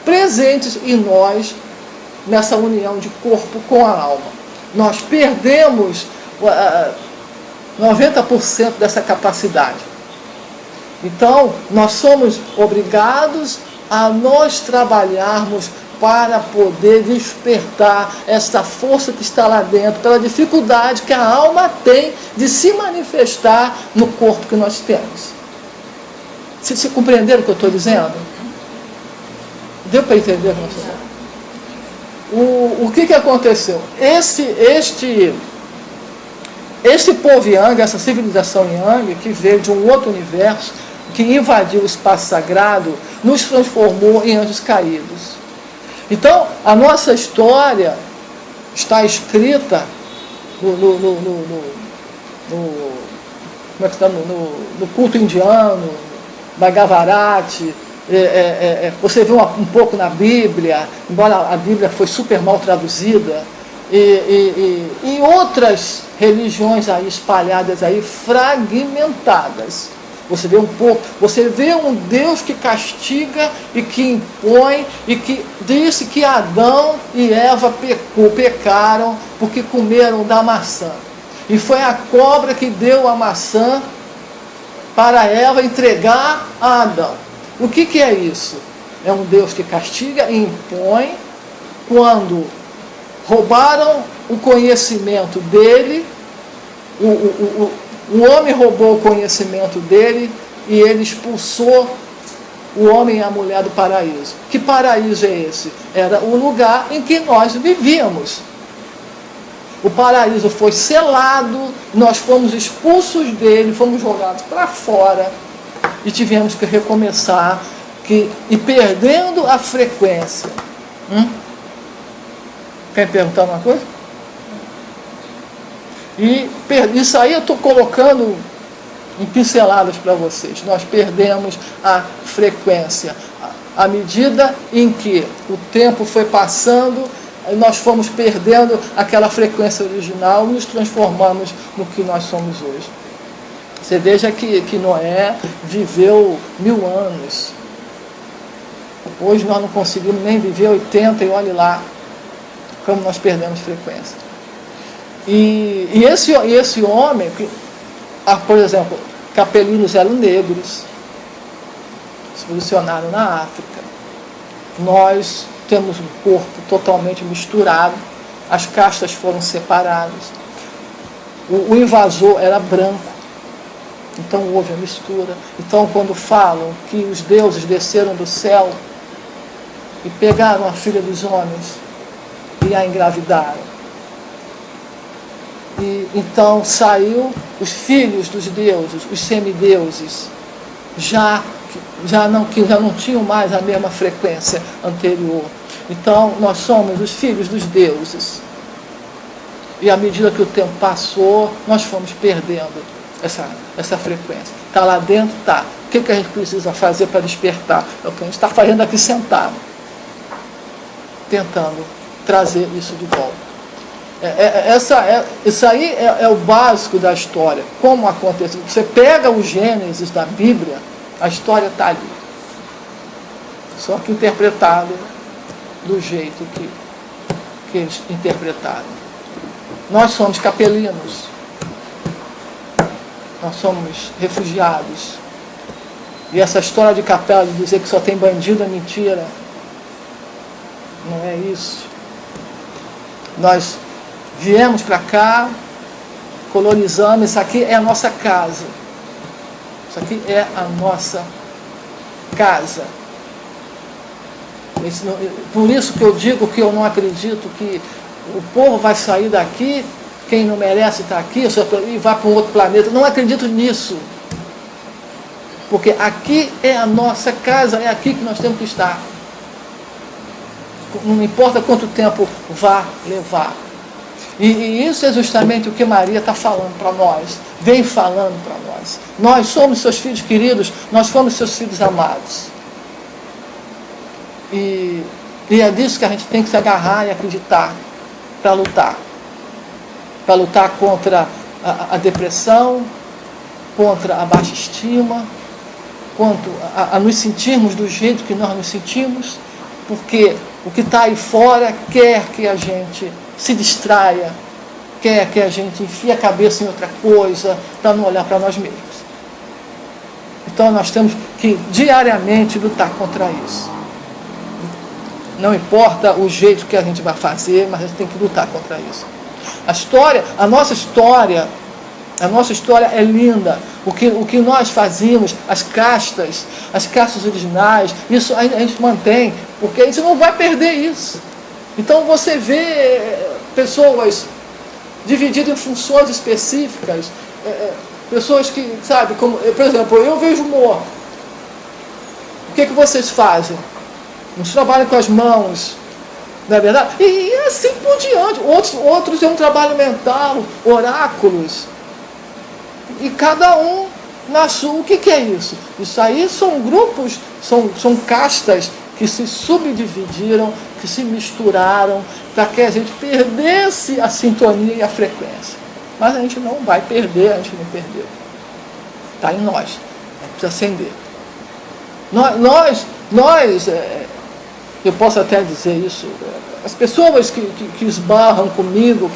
presentes em nós nessa união de corpo com a alma. Nós perdemos 90% dessa capacidade. Então, nós somos obrigados a nós trabalharmos para poder despertar essa força que está lá dentro, pela dificuldade que a alma tem de se manifestar no corpo que nós temos. Se compreenderam o que eu estou dizendo? Deu para entender o que nós estamos falando? O que aconteceu? Este povo Yang, essa civilização Yang, que veio de um outro universo, que invadiu o espaço sagrado, nos transformou em anjos caídos. Então, a nossa história está escrita no culto indiano, Bhagavarati, você vê um pouco na Bíblia, embora a Bíblia foi super mal traduzida, e outras religiões aí espalhadas aí, fragmentadas. Você vê um pouco, você vê um Deus que castiga e que impõe, e que disse que Adão e Eva pecaram porque comeram da maçã. E foi a cobra que deu a maçã para Eva entregar a Adão. O que é isso? É um Deus que castiga e impõe quando roubaram o conhecimento dele, o homem roubou o conhecimento dele e ele expulsou o homem e a mulher do paraíso. Que paraíso é esse? Era o lugar em que nós vivíamos. O paraíso foi selado, nós fomos expulsos dele, fomos jogados para fora e tivemos que recomeçar e perdendo a frequência. Quer perguntar uma coisa? E isso aí eu estou colocando em pinceladas para vocês. Nós perdemos a frequência. À medida em que o tempo foi passando, nós fomos perdendo aquela frequência original e nos transformamos no que nós somos hoje. Você veja que Noé viveu 1000 anos. Hoje nós não conseguimos nem viver 80 e olhe lá como nós perdemos frequência. E esse homem, por exemplo, capelinos eram negros, se posicionaram na África. Nós temos um corpo totalmente misturado, as castas foram separadas. O invasor era branco, então houve a mistura. Então, quando falam que os deuses desceram do céu e pegaram a filha dos homens e a engravidaram, e então saiu os filhos dos deuses, os semideuses, que já não tinham mais a mesma frequência anterior. Então nós somos os filhos dos deuses. E à medida que o tempo passou, nós fomos perdendo essa frequência. Está lá dentro? Está. O que a gente precisa fazer para despertar? É o que a gente está fazendo aqui sentado, tentando trazer isso de volta. Isso aí é o básico da história. Como acontece? Você pega o Gênesis da Bíblia, a história está ali. Só que interpretado do jeito que eles interpretaram. Nós somos capelinos. Nós somos refugiados. E essa história de capela de dizer que só tem bandido é mentira. Não é isso. Nós viemos para cá, colonizamos, isso aqui é a nossa casa. Isso aqui é a nossa casa. Por isso que eu digo que eu não acredito que o povo vai sair daqui, quem não merece estar aqui, e vai para um outro planeta. Não acredito nisso. Porque aqui é a nossa casa, é aqui que nós temos que estar. Não importa quanto tempo vá levar. E isso é justamente o que Maria está falando para nós, vem falando para nós. Nós somos seus filhos queridos, nós fomos seus filhos amados. E é disso que a gente tem que se agarrar e acreditar para lutar. Para lutar contra a depressão, contra a baixa estima, contra a nos sentirmos do jeito que nós nos sentimos, porque O que está aí fora quer que a gente se distraia, quer que a gente enfie a cabeça em outra coisa, para não olhar para nós mesmos. Então nós temos que diariamente lutar contra isso. Não importa o jeito que a gente vai fazer, mas a gente tem que lutar contra isso. A nossa história é linda. O que nós fazíamos, as castas originais, isso a gente mantém, porque a gente não vai perder isso. Então você vê pessoas divididas em funções específicas, pessoas que, sabe, como, por exemplo, eu vejo morto. O que vocês fazem? Uns trabalham com as mãos, não é verdade? E assim por diante. Outros têm um trabalho mental, oráculos. E cada um na sua. O que é isso? Isso aí são grupos, são castas que se subdividiram, que se misturaram, para que a gente perdesse a sintonia e a frequência. Mas a gente não vai perder, a gente não perdeu. Está em nós. A gente precisa acender. Eu posso até dizer isso, as pessoas que esbarram comigo,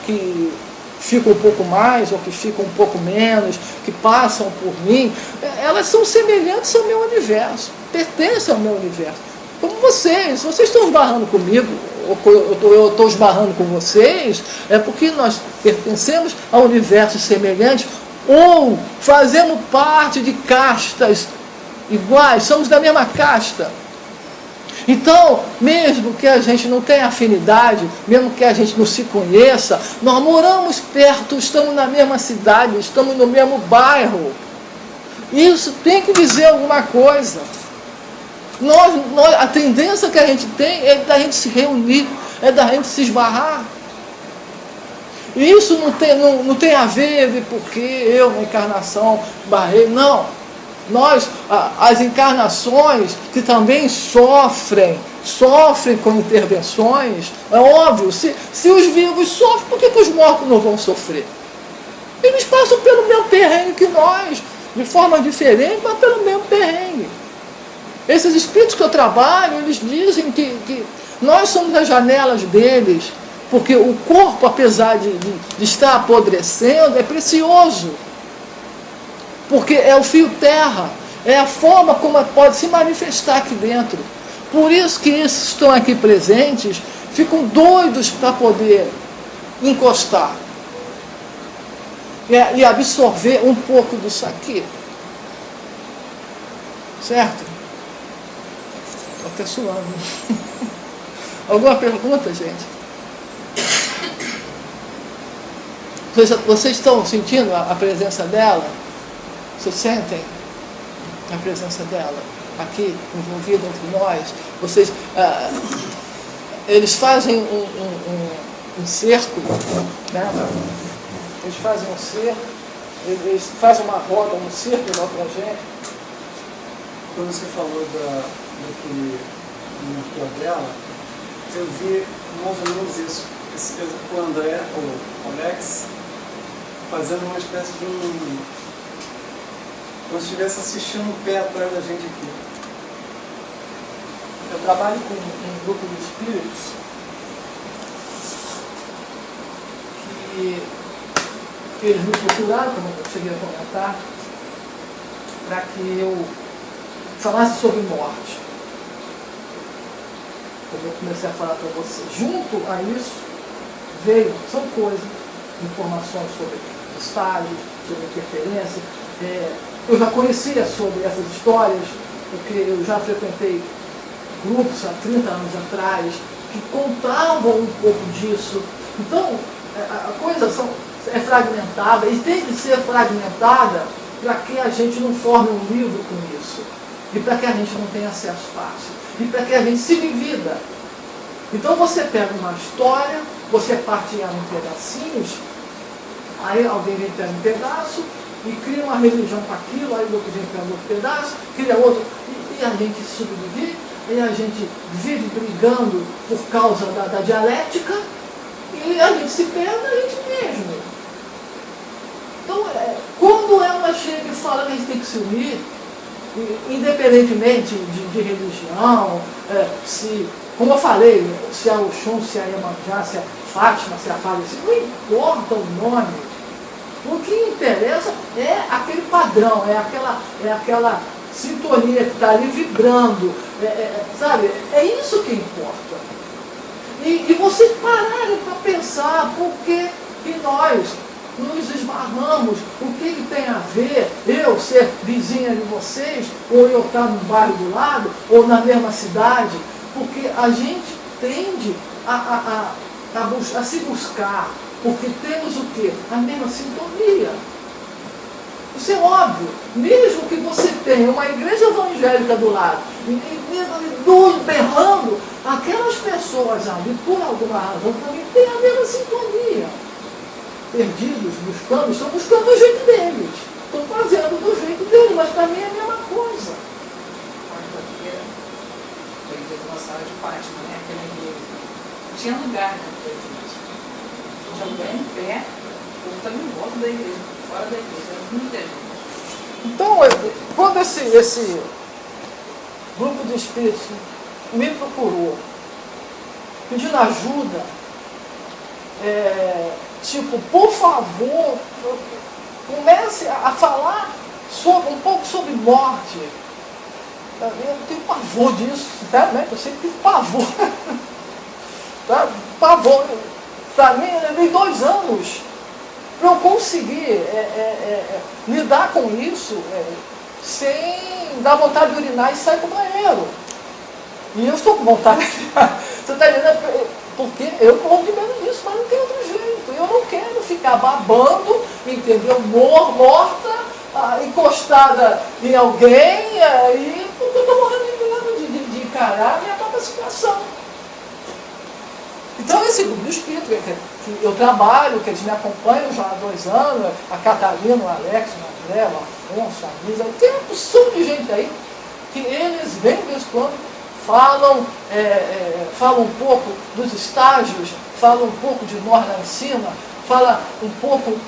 que ficam um pouco mais ou que ficam um pouco menos, que passam por mim, elas são semelhantes ao meu universo, pertencem ao meu universo. Como vocês estão esbarrando comigo, ou eu estou esbarrando com vocês, é porque nós pertencemos a universos semelhantes ou fazemos parte de castas iguais, somos da mesma casta. Então, mesmo que a gente não tenha afinidade, mesmo que a gente não se conheça, nós moramos perto, estamos na mesma cidade, estamos no mesmo bairro. Isso tem que dizer alguma coisa. A tendência que a gente tem é da gente se reunir, é da gente se esbarrar. E isso não tem a ver de porque eu, na encarnação, barrei, não. As encarnações que também sofrem com intervenções, é óbvio, se os vivos sofrem, por que os mortos não vão sofrer? Eles passam pelo mesmo perrengue que nós, de forma diferente, mas pelo mesmo perrengue. Esses espíritos que eu trabalho, eles dizem que nós somos as janelas deles, porque o corpo, apesar de estar apodrecendo, é precioso. Porque é o fio terra, é a forma como pode se manifestar aqui dentro. Por isso que esses que estão aqui presentes ficam doidos para poder encostar e absorver um pouco disso aqui. Certo? Estou até suando. Alguma pergunta, gente? Vocês estão sentindo a presença dela? Vocês sentem a presença dela aqui, envolvida entre nós? Eles fazem um cerco, né? Eles fazem um cerco, eles fazem uma roda, um cerco lá para a gente. Quando você falou do que no dela, eu vi mais ou menos isso. O André, o Alex, fazendo uma espécie de como se estivesse assistindo um pé atrás da gente aqui. Eu trabalho com um grupo de espíritos que eles me procuraram, como eu cheguei a comentar, para que eu falasse sobre morte. Como eu comecei a falar para você. Junto a isso, são coisas, informações sobre estágios, sobre interferência. Eu já conhecia sobre essas histórias, porque eu já frequentei grupos há 30 anos atrás que contavam um pouco disso. Então, a coisa é fragmentada e tem que ser fragmentada para que a gente não forme um livro com isso. E para que a gente não tenha acesso fácil. E para que a gente se divida. Então você pega uma história, você parte ela em pedacinhos, aí alguém vem pega um pedaço, e cria uma religião com aquilo, aí o outro vem pega outro pedaço, cria outro, e a gente se subdivide, e a gente vive brigando por causa da dialética, e a gente se perde a gente mesmo. Então, quando ela chega e fala que a gente tem que se unir, independentemente de religião, se Como eu falei, se é o Oxum, se é a Iemanjá, se é Fátima, se é a Aparecida, não importa o nome. O que interessa é aquele padrão, é aquela sintonia que está ali vibrando, sabe? É isso que importa. E vocês pararem para pensar por que nós nos esbarramos, o que tem a ver eu ser vizinha de vocês, ou eu estar no bairro do lado, ou na mesma cidade, porque a gente tende a se buscar, porque temos o quê? A mesma sintonia. Isso é óbvio. Mesmo que você tenha uma igreja evangélica do lado, dois berrando, aquelas pessoas ali, por alguma razão, também têm a mesma sintonia. Perdidos, buscando, estão buscando do jeito deles. Estão fazendo do jeito deles, mas para mim é a mesma coisa. Quarta-feira, foi dia de Nossa Senhora de Fátima, né? Aquela igreja. Não tinha lugar na igreja. Tinha lugar em pé, o povo estava em volta da igreja, fora da igreja, era muita gente. Então, quando esse grupo de espíritos me procurou, pedindo ajuda, tipo, por favor, comece a falar um pouco sobre morte. Eu tenho pavor disso, sinceramente, eu sempre tive pavor. Tá? Pavor. Para mim, eu levei 2 anos para eu conseguir lidar com isso sem dar vontade de urinar e sair para o banheiro. E eu estou com vontade de urinar. Você está entendendo? Porque eu morro de medo disso, mas não tem outro jeito. Eu não quero ficar babando, entendeu? Morta, encostada em alguém, porque eu estou morrendo de medo de encarar a minha própria situação. Então, esse grupo do espírito que eu trabalho, que eles me acompanham já há 2 anos, a Catarina, o Alex, o André, o Afonso, a Lisa, tem uma porção de gente aí, que eles vêm de vez em quando, falam um pouco dos estágios, falam um pouco de nós lá em cima, fala um pouco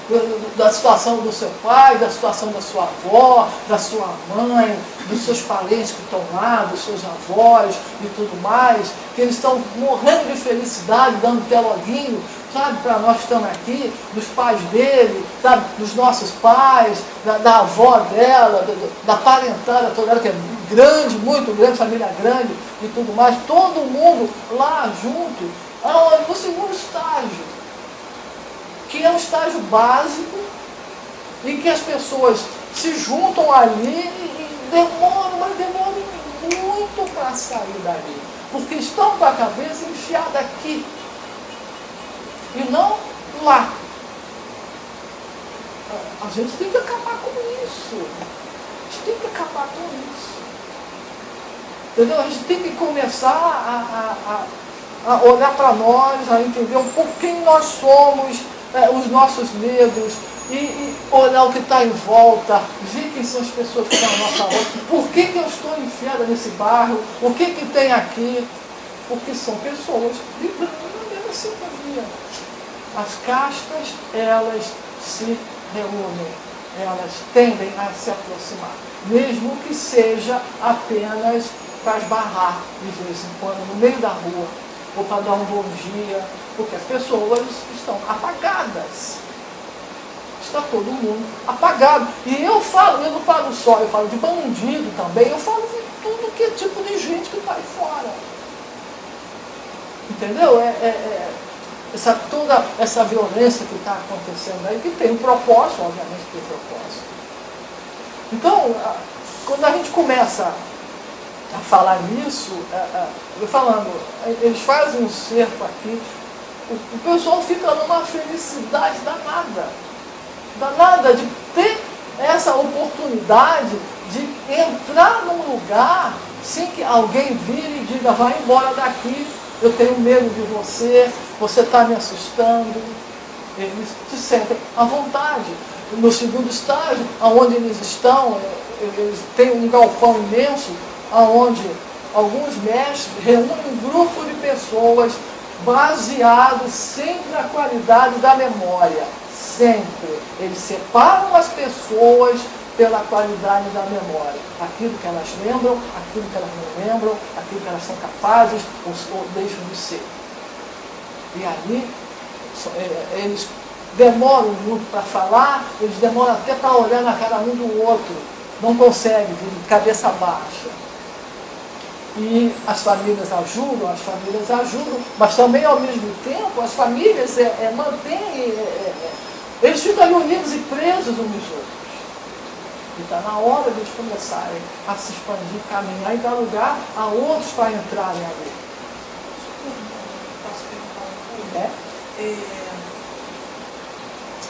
da situação do seu pai, da situação da sua avó, da sua mãe, dos seus parentes que estão lá, dos seus avós e tudo mais, que eles estão morrendo de felicidade, dando teloguinho, sabe, para nós que estamos aqui, dos pais dele, sabe, dos nossos pais, da avó dela, da parentada toda ela, que é grande, muito grande, família grande e tudo mais, todo mundo lá junto, no segundo estágio, que é um estágio básico, em que as pessoas se juntam ali e demoram muito para sair dali, porque estão com a cabeça enfiada aqui, e não lá. A gente tem que acabar com isso. A gente tem que acabar com isso. Entendeu? A gente tem que começar a olhar para nós, a entender um pouco quem nós somos, os nossos medos, e olhar o que está em volta, ver quem são as pessoas que estão à nossa volta, por que eu estou enfiada nesse bairro, o que tem aqui, porque são pessoas vibrando na mesma sintonia. As castas, elas se reúnem, elas tendem a se aproximar, mesmo que seja apenas para esbarrar de vez em quando no meio da rua, ou para dar um bom dia, porque as pessoas estão apagadas. Está todo mundo apagado. E eu não falo só, eu falo de bandido também, eu falo de tudo que é tipo de gente que está aí fora. Entendeu? Toda essa violência que está acontecendo aí, que tem um propósito, obviamente tem propósito. Então, quando a gente começa a falar nisso, eles fazem um cerco aqui, o pessoal fica numa felicidade danada de ter essa oportunidade de entrar num lugar sem que alguém vire e diga, vai embora daqui, eu tenho medo de você está me assustando. Eles se sentem à vontade. No segundo estágio, onde eles estão, eles têm um galpão imenso, onde alguns mestres reúnem um grupo de pessoas baseado sempre na qualidade da memória. Sempre. Eles separam as pessoas pela qualidade da memória. Aquilo que elas lembram, aquilo que elas não lembram, aquilo que elas são capazes ou deixam de ser. E aí, eles demoram muito para falar, eles demoram até para olhar na cara um do outro. Não conseguem, de cabeça baixa. E as famílias ajudam, mas também, ao mesmo tempo, as famílias mantêm, eles ficam ali unidos e presos uns nos outros. E está na hora de eles começarem a se expandir, caminhar e dar lugar a outros para entrarem ali. Posso perguntar uma coisa?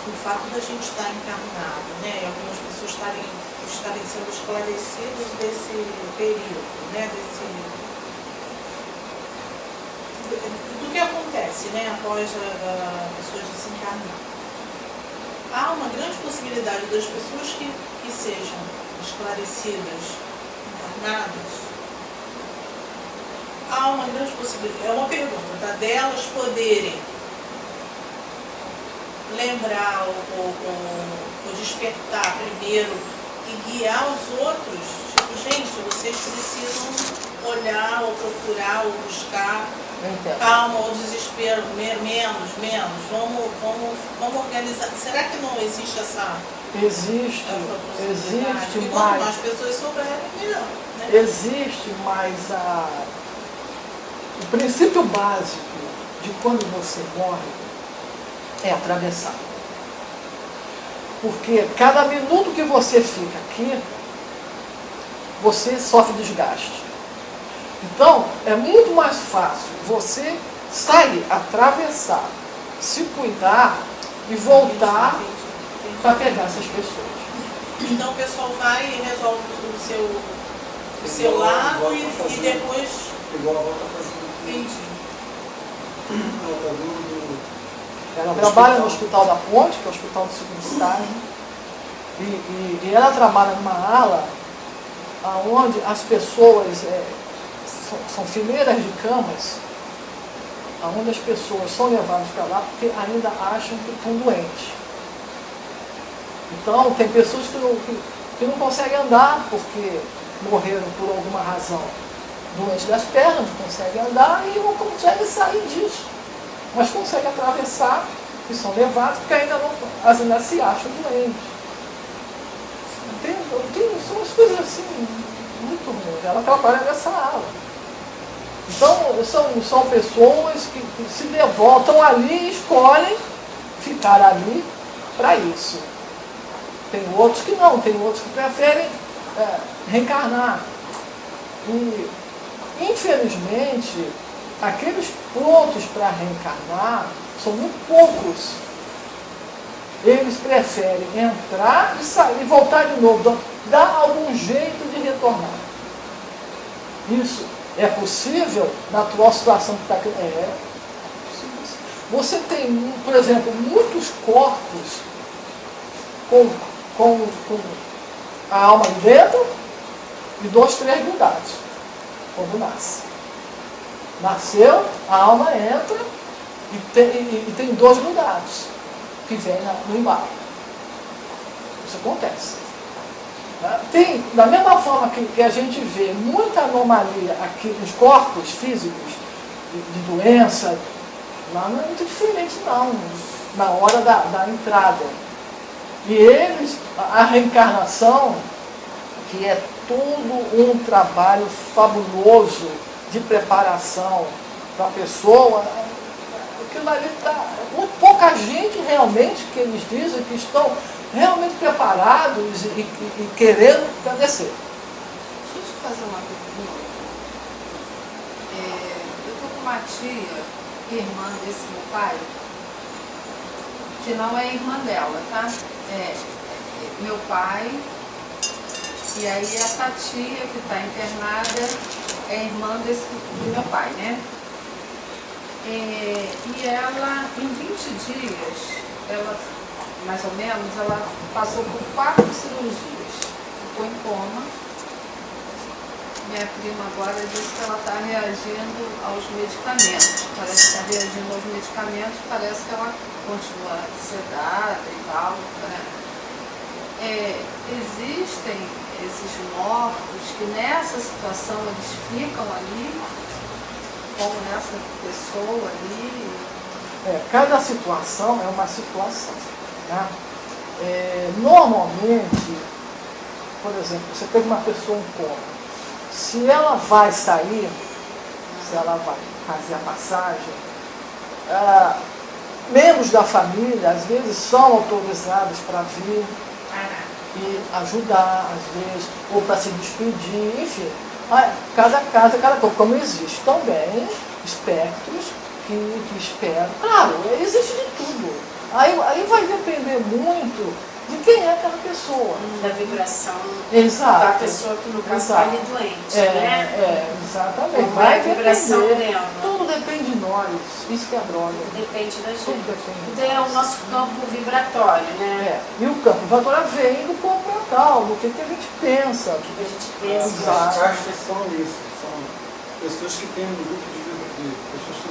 O fato da gente estar encarnado, né, e algumas pessoas estarem sendo esclarecidas desse período, né, do que acontece, né, após a pessoa desencarnar. Há uma grande possibilidade das pessoas que sejam esclarecidas, encarnadas. Há uma grande possibilidade, é uma pergunta, tá, delas poderem lembrar ou despertar primeiro e guiar os outros. Tipo, gente, vocês precisam olhar ou procurar ou buscar calma ou desespero, menos, vamos organizar. Será que não existe essa Existe possibilidade? mais. Quanto mais pessoas souberem, melhor. Né? Existe mais o princípio básico de quando você morre é atravessar. Porque cada minuto que você fica aqui, você sofre desgaste. Então, é muito mais fácil você sair, atravessar, se cuidar e voltar para pegar essas pessoas. Então o pessoal vai e resolve o seu lado e depois... Igual a avó está fazendo. Entendi. Ela está vindo Ela trabalha no Hospital da Ponte, que é o hospital do segundo estágio, e ela trabalha numa ala onde as pessoas são fileiras de camas, onde as pessoas são levadas para lá porque ainda acham que estão doentes. Então, tem pessoas que não conseguem andar porque morreram por alguma razão. Doentes das pernas, não conseguem andar e não conseguem sair disso. Mas conseguem atravessar e são levados porque ainda se acham doentes. São umas coisas assim, muito ruins. Ela trabalha nessa ala. Então, são pessoas que se devotam ali e escolhem ficar ali para isso. Tem outros que não, tem outros que preferem reencarnar. E, infelizmente, aqueles prontos para reencarnar são muito poucos. Eles preferem entrar e sair, voltar de novo, dar algum jeito de retornar. Isso é possível na atual situação que está aqui? Você tem, por exemplo, muitos corpos com a alma dentro e 2, 3 grudados, quando nasce. Nasceu, a alma entra e tem 2 grudados, que vem no embalo. Isso acontece. Tem, da mesma forma que a gente vê muita anomalia aqui nos corpos físicos, de doença, lá não é muito diferente não, na hora da entrada. E eles, a reencarnação, que é todo um trabalho fabuloso de preparação para a pessoa, aquilo ali está... Muito pouca gente realmente, que eles dizem que estão realmente preparados e querendo para descer. Deixa eu te fazer uma pergunta. Eu estou com uma tia, irmã desse meu pai, que não é irmã dela, tá? Meu pai, e aí essa tia que está internada é irmã do meu pai, né? E ela, em 20 dias, ela, mais ou menos, ela passou por 4 cirurgias. Ficou em coma. Minha prima agora disse que ela está reagindo aos medicamentos. Parece que está reagindo aos medicamentos, parece que ela continua sedada e tal, né? existem esses mortos que nessa situação eles ficam ali, como nessa pessoa ali. Cada situação é uma situação. Né? Normalmente, por exemplo, você tem uma pessoa em coma. Se ela vai sair, se ela vai fazer a passagem, membros da família, às vezes, são autorizados para vir e ajudar, às vezes, ou para se despedir, enfim. Cada casa, cada coisa. Como existe também espectros que esperam. Claro, existe de tudo. Aí vai depender muito de quem é aquela pessoa. Da vibração. Exato. Da pessoa que, no caso, está ali doente, né? Exatamente. Como é a vibração dela. Tudo depende de nós. Isso que é droga. Depende da gente. Tudo depende de Tudo é o nosso campo vibratório, né? E o campo vibratório vem do corpo mental, do que a gente pensa. O que a gente pensa. As castas são isso. São pessoas que têm um grupo de pessoas que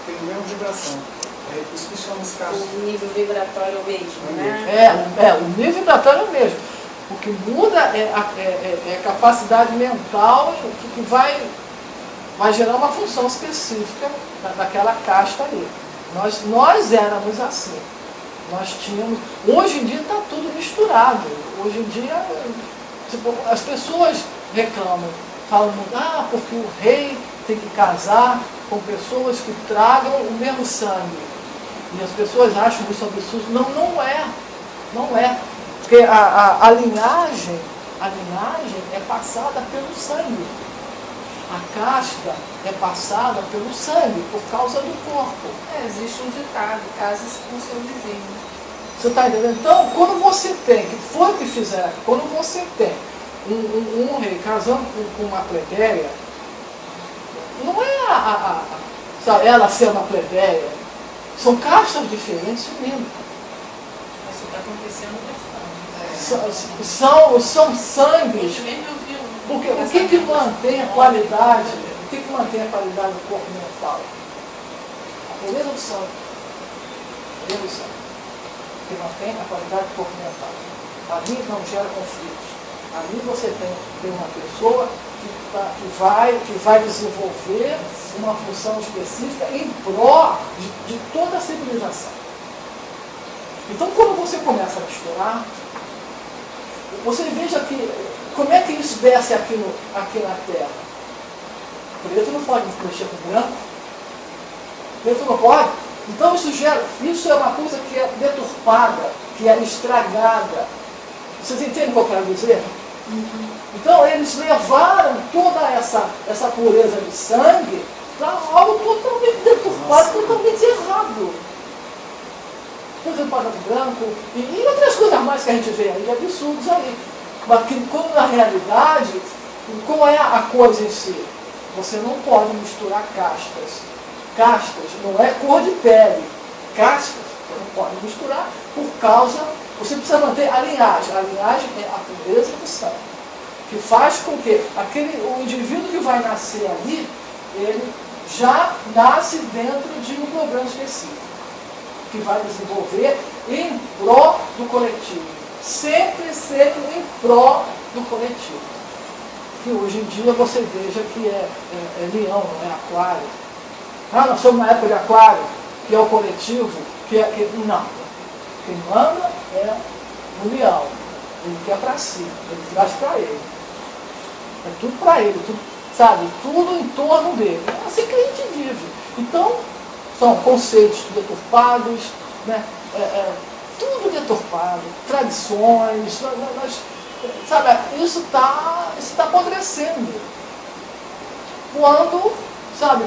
têm a mesma vibração. É por isso que chamamos castas. O nível vibratório mesmo, né? O nível vibratório é o mesmo. O que muda é a capacidade mental que vai gerar uma função específica daquela casta ali. Nós éramos assim. Nós tínhamos. Hoje em dia está tudo misturado. Hoje em dia, tipo, as pessoas reclamam, falam, porque o rei tem que casar com pessoas que tragam o mesmo sangue. E as pessoas acham isso absurdo. Não é. Não é. Porque a linhagem é passada pelo sangue. A casta é passada pelo sangue, por causa do corpo. Existe um ditado, case-se com seu vizinho. Você está entendendo? Então, quando você tem, que foi o que fizeram aqui, quando você tem um rei casando com uma plebeia, não é sabe, ela ser uma plebeia. São castas diferentes mesmo. Isso está acontecendo bastante. São sangues. Porque o que mantém a qualidade? O que mantém a qualidade do corpo mental? A pureza do sangue. A pureza do sangue. Que mantém a qualidade do corpo mental. Ali não gera conflitos. Ali você tem uma pessoa que vai desenvolver uma função específica em pró de toda a civilização. Então, quando você começa a misturar, você veja que, como é que isso desce aqui na Terra? O preto não pode mexer com o branco. O preto não pode. Então, isso é uma coisa que é deturpada, que é estragada. Vocês entendem o que eu quero dizer? Então, eles levaram toda essa pureza de sangue para algo totalmente deturpado, totalmente errado. Por exemplo, padrão branco e outras coisas mais que a gente vê aí, de absurdos aí. Mas que, como na realidade, como é a coisa em si? Você não pode misturar castas. Castas não é cor de pele. Castas você não pode misturar por causa. Você precisa manter a linhagem. A linhagem é a pureza do sangue. Que faz com que o indivíduo que vai nascer ali, ele já nasce dentro de um programa específico. Que vai desenvolver em pró do coletivo. Sempre em pró do coletivo. Que hoje em dia você veja que é leão, não é aquário. Nós estamos na época de aquário, que é o coletivo, não. Quem manda é o leão. Ele quer para si, ele traz para ele. É tudo para ele, tudo, sabe? Tudo em torno dele. É assim que a gente vive. Então, são conceitos deturpados, né? Tudo deturpado, tradições, sabe? Isso está apodrecendo.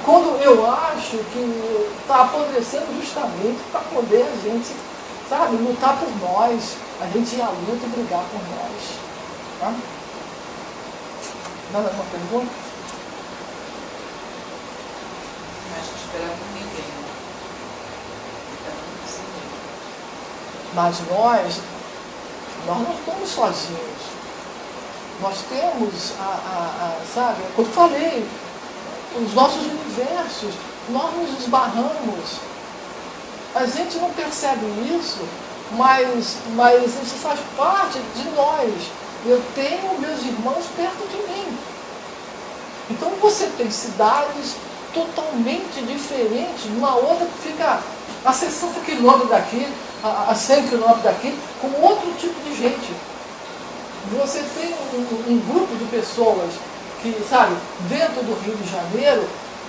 Quando eu acho que está apodrecendo justamente para poder a gente, sabe, lutar por nós, a gente ir à luta e brigar por nós. Tá? Mais alguma pergunta? Mas esperar por ninguém. Mas nós não estamos sozinhos. Nós temos, sabe, como eu falei, os nossos universos, nós nos esbarramos. A gente não percebe isso, mas isso faz parte de nós. Eu tenho meus irmãos perto de mim. Então você tem cidades totalmente diferentes, uma outra que fica a 60 quilômetros daqui, a 100 quilômetros daqui, com outro tipo de gente. Você tem um grupo de pessoas que, sabe, dentro do Rio de Janeiro,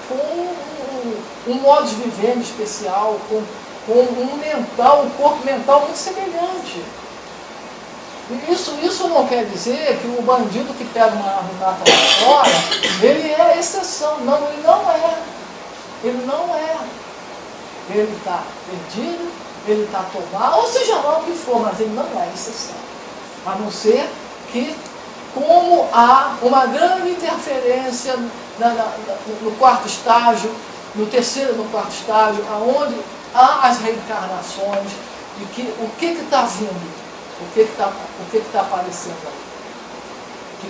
com um modo de viver especial, com um corpo mental muito semelhante. E isso não quer dizer que o bandido que pega uma arma e mata lá fora, ele é a exceção. Não, ele não é. Ele não é. Ele está perdido, ele está tomado, ou seja lá o que for, mas ele não é a exceção. A não ser que, como há uma grande interferência no quarto estágio, no terceiro e no quarto estágio, onde há as reencarnações, e que, o que está vindo? O que está aparecendo aí? Que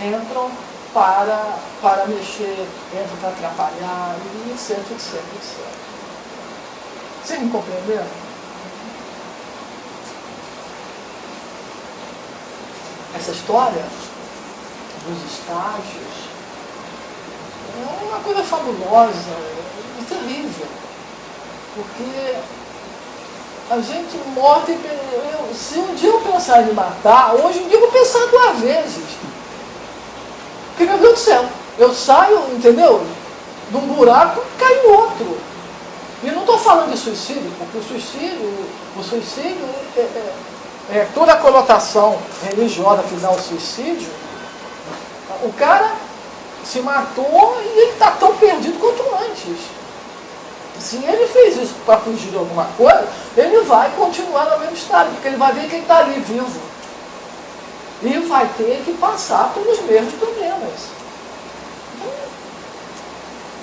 entram para mexer, entram para atrapalhar, e etc, etc, etc. Vocês me compreenderam? Essa história dos estágios é uma coisa fabulosa e terrível, porque a gente morre. Se um dia eu pensar em me matar, hoje em dia eu vou pensar 2 vezes. Porque, meu Deus do céu, eu saio, entendeu? De um buraco e caio em outro. E não estou falando de suicídio, porque o suicídio toda a conotação religiosa que dá ao suicídio, o cara se matou e ele está tão perdido quanto antes. Se ele fez isso para fugir de alguma coisa, ele vai continuar no mesmo estado, porque ele vai ver que ele está ali vivo. E vai ter que passar pelos mesmos problemas.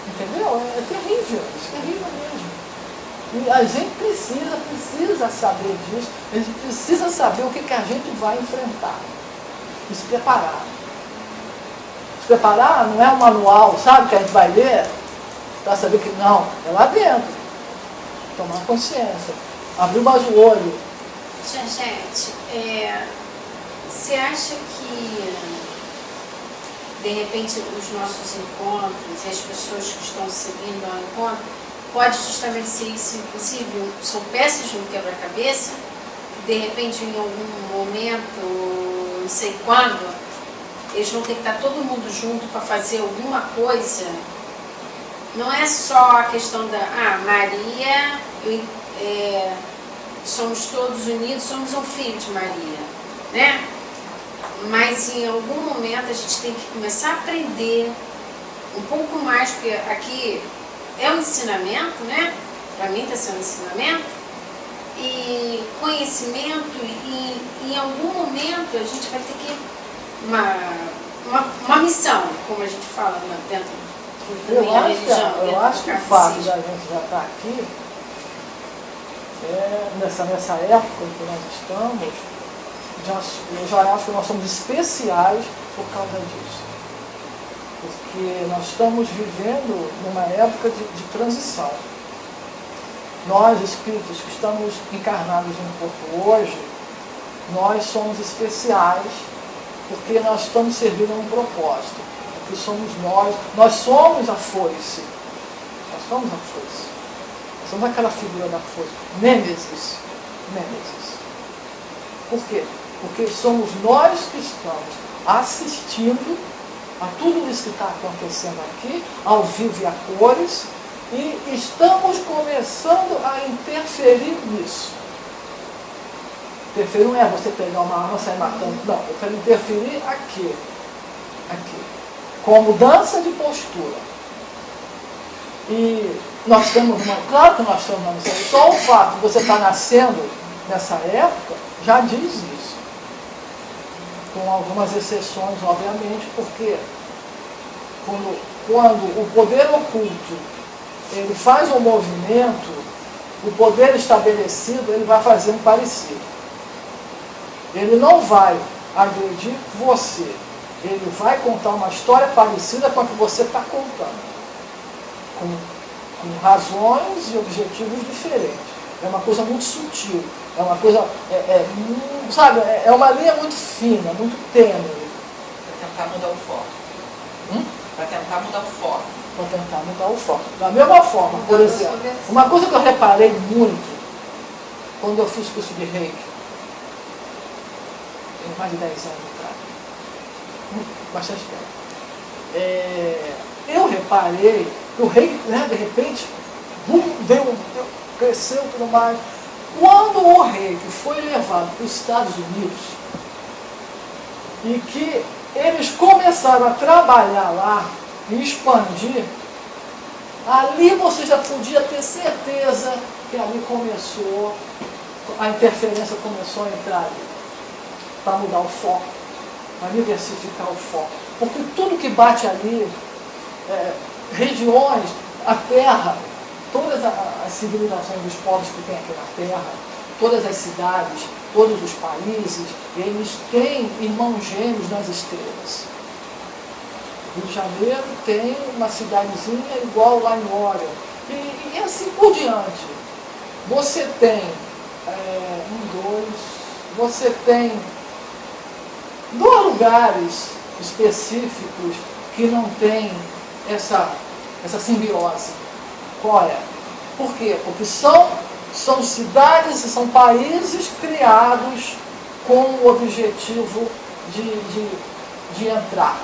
Entendeu? É terrível, é terrível mesmo. E a gente precisa saber disso, a gente precisa saber o que a gente vai enfrentar. E se preparar. Se preparar não é um manual, sabe, que a gente vai ler, para saber que não, é lá dentro. Tomar consciência. Abrir mais o olho. Gente, você acha que, de repente, os nossos encontros e as pessoas que estão seguindo ao encontro, pode justamente ser isso, inclusive, são peças de um quebra-cabeça, de repente, em algum momento, não sei quando, eles vão ter que estar todo mundo junto para fazer alguma coisa. Não é só a questão da Maria, somos todos unidos, somos um filho de Maria, né? Mas em algum momento a gente tem que começar a aprender um pouco mais, porque aqui é um ensinamento, né? Para mim está sendo um ensinamento, e conhecimento, e em algum momento a gente vai ter que uma missão, como a gente fala dentro da minha religião. Eu acho que o fato da gente já estar aqui, nessa época em que nós estamos, eu já acho que nós somos especiais por causa disso. Porque nós estamos vivendo numa época de transição. Nós, espíritos que estamos encarnados em um corpo hoje, nós somos especiais porque nós estamos servindo a um propósito. Porque somos nós somos a foice. Nós somos a foice. Nós somos aquela figura da foice. Nêmesis. Por quê? Porque somos nós que estamos assistindo a tudo isso que está acontecendo aqui, ao vivo e a cores, e estamos começando a interferir nisso. Interferir não é você pegar uma arma e sair matando, não, eu quero interferir aqui, com mudança de postura. E nós temos claro que nós temos uma missão, só o fato de você estar nascendo nessa época já diz isso. Com algumas exceções, obviamente, porque quando o poder oculto ele faz um movimento, o poder estabelecido ele vai fazer um parecido. Ele não vai agredir você, ele vai contar uma história parecida com a que você está contando, com razões e objetivos diferentes. É uma coisa muito sutil. É uma coisa, sabe, é uma linha muito fina, muito tênue. Para tentar mudar o foco. Para tentar mudar o foco. Para tentar mudar o foco. Da mesma forma, por exemplo, uma coisa que eu reparei muito quando eu fiz curso de Reiki, tem mais de 10 anos atrás, bastante tempo, eu reparei que o Reiki, né, de repente, cresceu tudo mais. Quando o Reiki foi levado para os Estados Unidos e que eles começaram a trabalhar lá e expandir, ali você já podia ter certeza que ali começou, a interferência começou a entrar ali, para mudar o foco, para diversificar o foco. Porque tudo que bate ali, regiões, a Terra, todas as civilizações dos povos que tem aqui na Terra, todas as cidades, todos os países, eles têm irmãos gêmeos nas estrelas. O Rio de Janeiro tem uma cidadezinha igual lá em Orion. E assim por diante. Você tem você tem 2 lugares específicos que não tem essa simbiose. Qual é? Por quê? Porque são cidades e são países criados com o objetivo de entrar,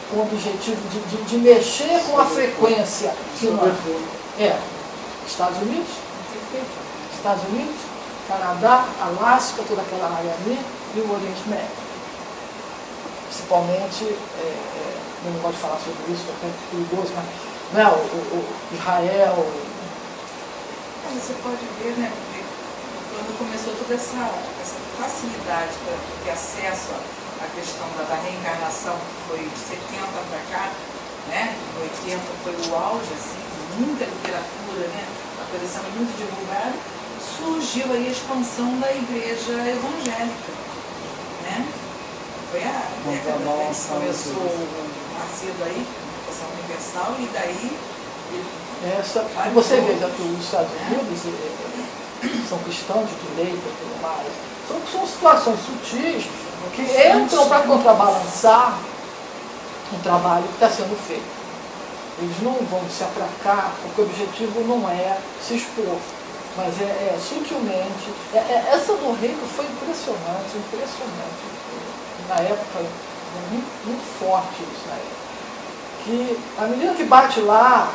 com o objetivo de mexer com a frequência. Estados Unidos, Canadá, Alasca, toda aquela área ali, e o Oriente Médio. Principalmente, eu não gosto de falar sobre isso, porque é perigoso, mas não, o Israel. Você pode ver, né, quando começou toda essa facilidade para ter acesso à questão da reencarnação, que foi de 70 para cá, né, em 80 foi o auge, assim, muita literatura, né, a coisa sendo muito divulgada, surgiu aí a expansão da igreja evangélica, né? Foi a década que começou nascido aí, a Ação Universal, e daí... Você veja que os Estados Unidos são cristãos de direita e tudo mais. São situações sutis que entram para contrabalançar um trabalho que está sendo feito. Eles não vão se atracar, porque o objetivo não é se expor, mas sutilmente. Essa do Reiki foi impressionante. Na época, muito forte isso na época. Que a medida que bate lá,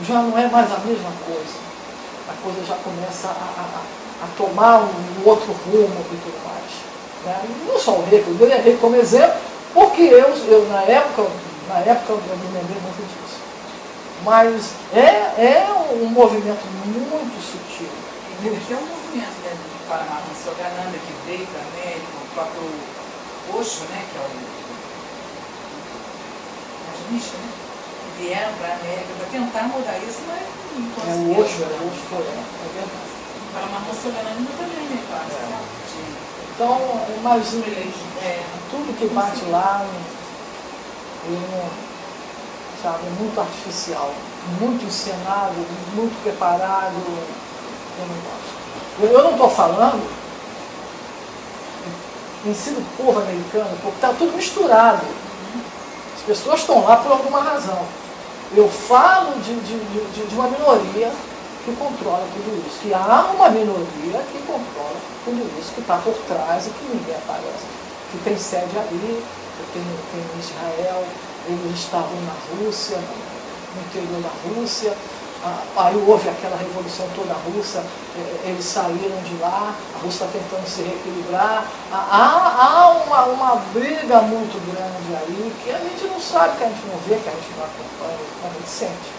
já não é mais a mesma coisa. A coisa já começa a tomar um outro rumo e tudo mais. Né? Não só o Reiki, eu dei Reiki como exemplo, porque eu na época eu me lembrei muito disso. Mas é um movimento muito sutil. E teve até um movimento, né, do Paramahansa Yogananda, que veio para a América, o próprio Osho, né, que é o imaginista, né, que vieram para a América para tentar mudar isso, mas não conseguiram. O Osho é verdade. O Paramahansa Yogananda também, né, claro. Então, imagina, tudo que bate lá, sabe, é muito artificial, muito encenado, muito preparado. Eu não gosto. Eu não estou falando em si do povo americano, porque está tudo misturado. As pessoas estão lá por alguma razão. Eu falo de uma minoria que controla tudo isso. Que há uma minoria que controla tudo isso, que está por trás e que ninguém aparece. Que tem sede ali, que tem em Israel. Eles estavam na Rússia, no interior da Rússia, aí houve aquela revolução toda russa, eles saíram de lá, a Rússia está tentando se reequilibrar, há uma briga muito grande aí, que a gente não sabe, que a gente não vê, que a gente não acompanha, mas a gente sente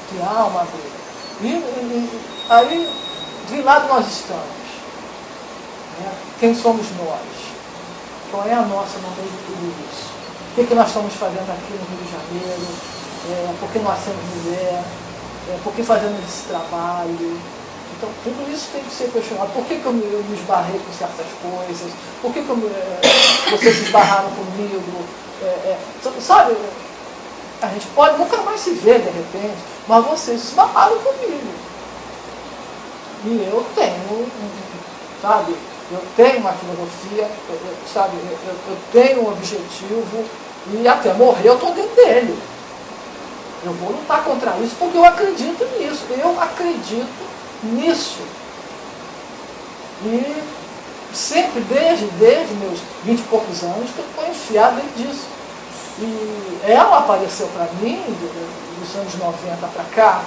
que há uma briga. E aí, de lado nós estamos, né? Quem somos nós? Qual é a nossa no meio de tudo isso? O que nós estamos fazendo aqui no Rio de Janeiro? Por que nós somos mulher? Por que fazemos esse trabalho? Então, tudo isso tem que ser questionado. Por que eu me esbarrei com certas coisas? Por que vocês se esbarraram comigo? Sabe, a gente pode nunca mais se ver, de repente, mas vocês se esbarraram comigo. E eu tenho, sabe, eu tenho uma filosofia, sabe, eu tenho um objetivo e até morrer eu estou dentro dele. Eu vou lutar contra isso porque eu acredito nisso. Eu acredito nisso. E sempre, desde meus 20 e poucos anos, que eu estou enfiado dentro disso. E ela apareceu para mim, dos anos 90 para cá,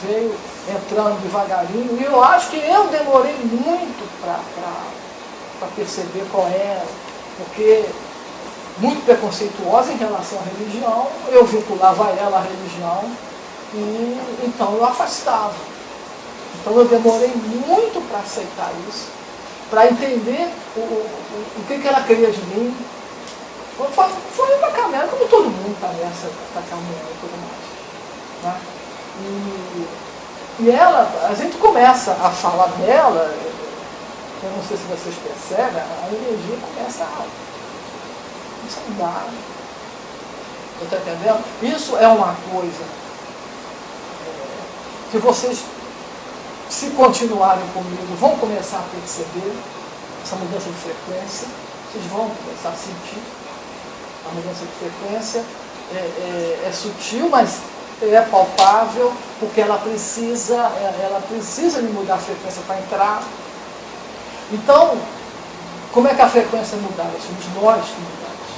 veio entrando devagarinho, e eu acho que eu demorei muito para perceber qual era, porque muito preconceituosa em relação à religião, eu vinculava ela à religião, e então eu afastava. Então eu demorei muito para aceitar isso, para entender o que ela queria de mim. Foi uma caminhada, como todo mundo está nessa, está caminhando e tudo mais. Né? E ela, a gente começa a falar dela, eu não sei se vocês percebem, a energia começa a mudar. Está entendendo? Isso é uma coisa que vocês, se continuarem comigo, vão começar a perceber essa mudança de frequência, vocês vão começar a sentir. A mudança de frequência é sutil, mas é palpável, porque ela precisa de mudar a frequência para entrar. Então, como é que a frequência é mudada? Somos nós que mudamos.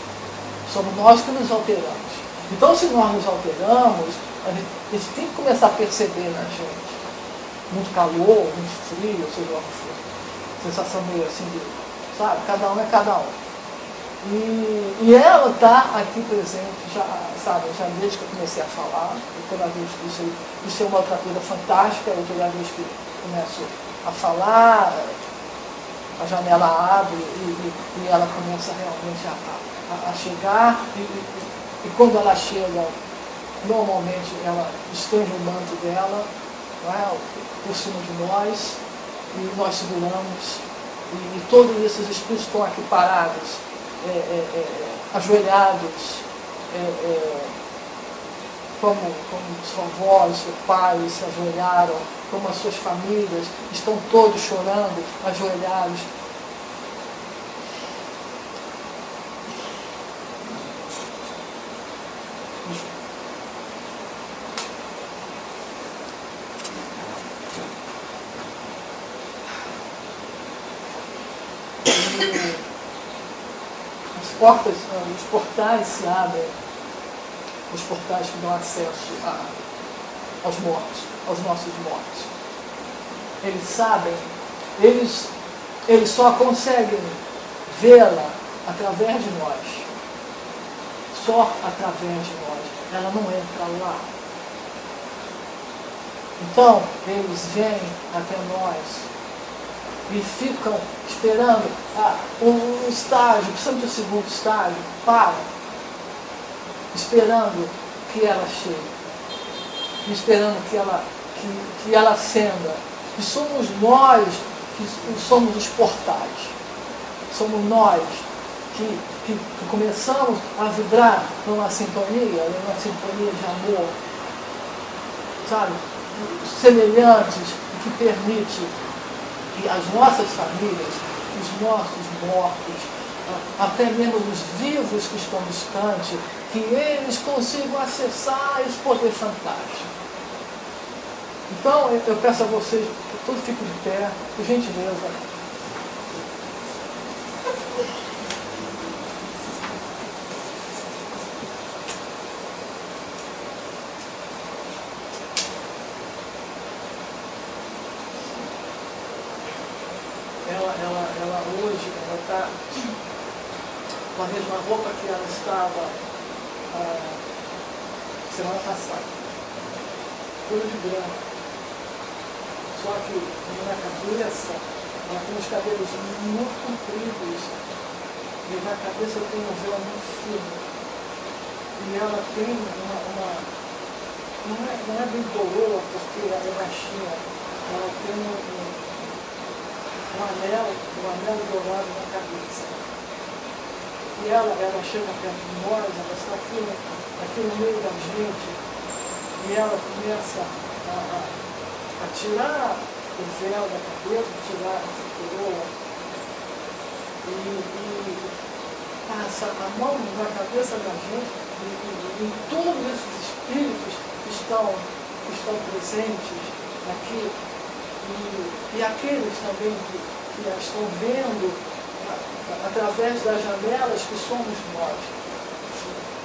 Somos nós que nos alteramos. Então, se nós nos alteramos, a gente tem que começar a perceber na gente. Muito calor, muito frio, seja lá o que for. Sensação meio assim de, sabe, cada um é cada um. E ela está aqui presente, já, sabe, já desde que eu comecei a falar, toda vez que isso é uma outra coisa fantástica, toda vez que começo a falar, a janela abre e ela começa realmente a chegar, e quando ela chega, normalmente ela estende o manto dela, não é, por cima de nós, e nós seguramos, e todos esses espíritos estão aqui parados, ajoelhados, como sua avó e seu pai se ajoelharam, como as suas famílias, estão todos chorando, ajoelhados. Os portais se abrem, os portais que dão acesso aos mortos, aos nossos mortos. Eles sabem, eles só conseguem vê-la através de nós. Só através de nós. Ela não entra lá. Então, eles vêm até nós e ficam esperando um estágio, principalmente o segundo estágio, esperando que ela chegue, esperando que ela acenda. E somos nós que somos os portais. Somos nós que começamos a vibrar numa sintonia de amor, sabe? Semelhantes, que permite que as nossas famílias, os nossos mortos, até mesmo os vivos que estão distantes, que eles consigam acessar esse poder fantástico. Então, eu peço a vocês que todos fiquem de pé, por gentileza. Ela hoje está com a mesma roupa que ela estava semana passada. Tudo de branco. Só que na cabeça ela tem os cabelos muito compridos. E na cabeça tem um véu muito fino. E ela tem não é bem coroa, porque ela é baixinha. Ela tem um anel dourado na cabeça. E ela chega perto de nós, ela está aqui no meio da gente, e ela começa a tirar o véu da cabeça, tirar essa coroa e passa a mão na cabeça da gente e todos esses espíritos que estão presentes aqui e aqueles também que estão vendo através das janelas que somos nós.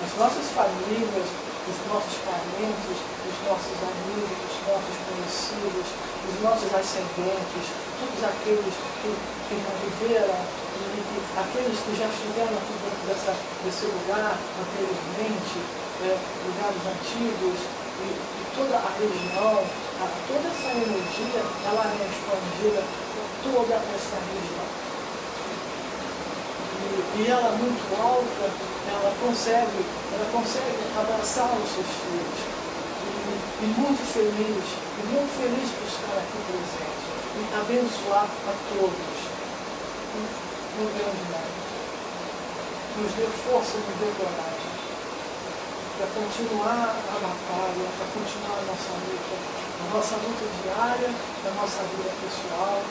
As nossas famílias, os nossos parentes, os nossos amigos, os nossos conhecidos, os nossos ascendentes, todos aqueles que já viveram e aqueles que já estiveram aqui dentro desse lugar anteriormente, lugares antigos, e toda a região, toda essa energia, ela é expandida por toda essa região. E ela muito alta, ela consegue abraçar os seus filhos. E muito feliz por estar aqui presente. E abençoar a todos. No grande nome. Nos dê força, nos dê coragem. Para continuar a batalha, para continuar a nossa luta diária, na nossa vida pessoal,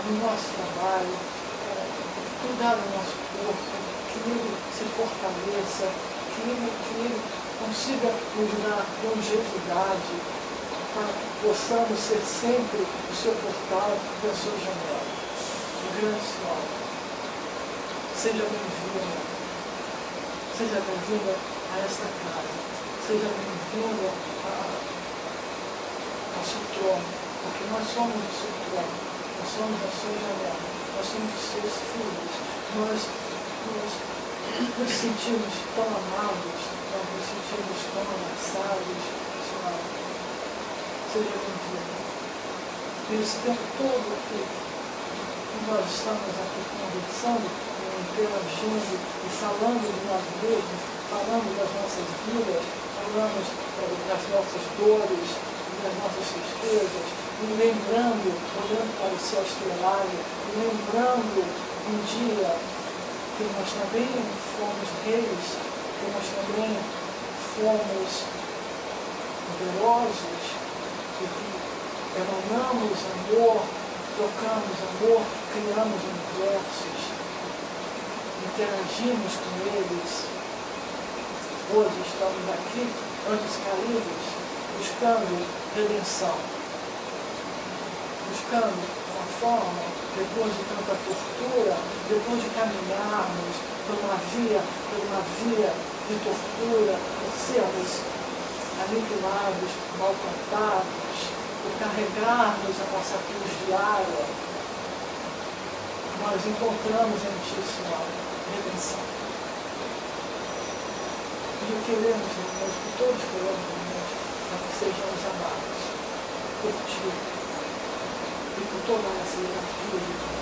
no nosso trabalho, cuidar do nosso corpo, que ele se fortaleça, que ele consiga nos dar longevidade, para que possamos ser sempre o seu portal e a sua janela. Grande Senhora, seja bem-vinda. Seja bem-vinda a esta casa. Seja bem-vinda ao seu trono, porque nós somos o seu trono, nós somos a sua janela, nós somos os seus filhos. Nós nos sentimos tão amados, nós nos sentimos tão abraçados. Senhora, seja bem-vinda. E esse tempo todo que nós estamos aqui conversando, interagindo e falando de nós mesmos, falando das nossas vidas, falando das nossas dores, das nossas tristezas, e lembrando, olhando para o céu estrelado, e lembrando um dia que nós também fomos reis, que nós também fomos poderosos, e que emanamos amor, trocamos amor, criamos universos, interagimos com eles. Hoje estamos aqui, anjos caídos, buscando redenção, buscando uma forma, depois de tanta tortura, depois de caminharmos por uma via de tortura, por sermos aniquilados, maltratados, por carregarmos a nossa cruz diária, nós encontramos em Ti, Senhor, redenção. E queremos, irmãos, que todos queremos, irmãos, que sejamos amados por Ti e por toda essa hierarquia de Deus.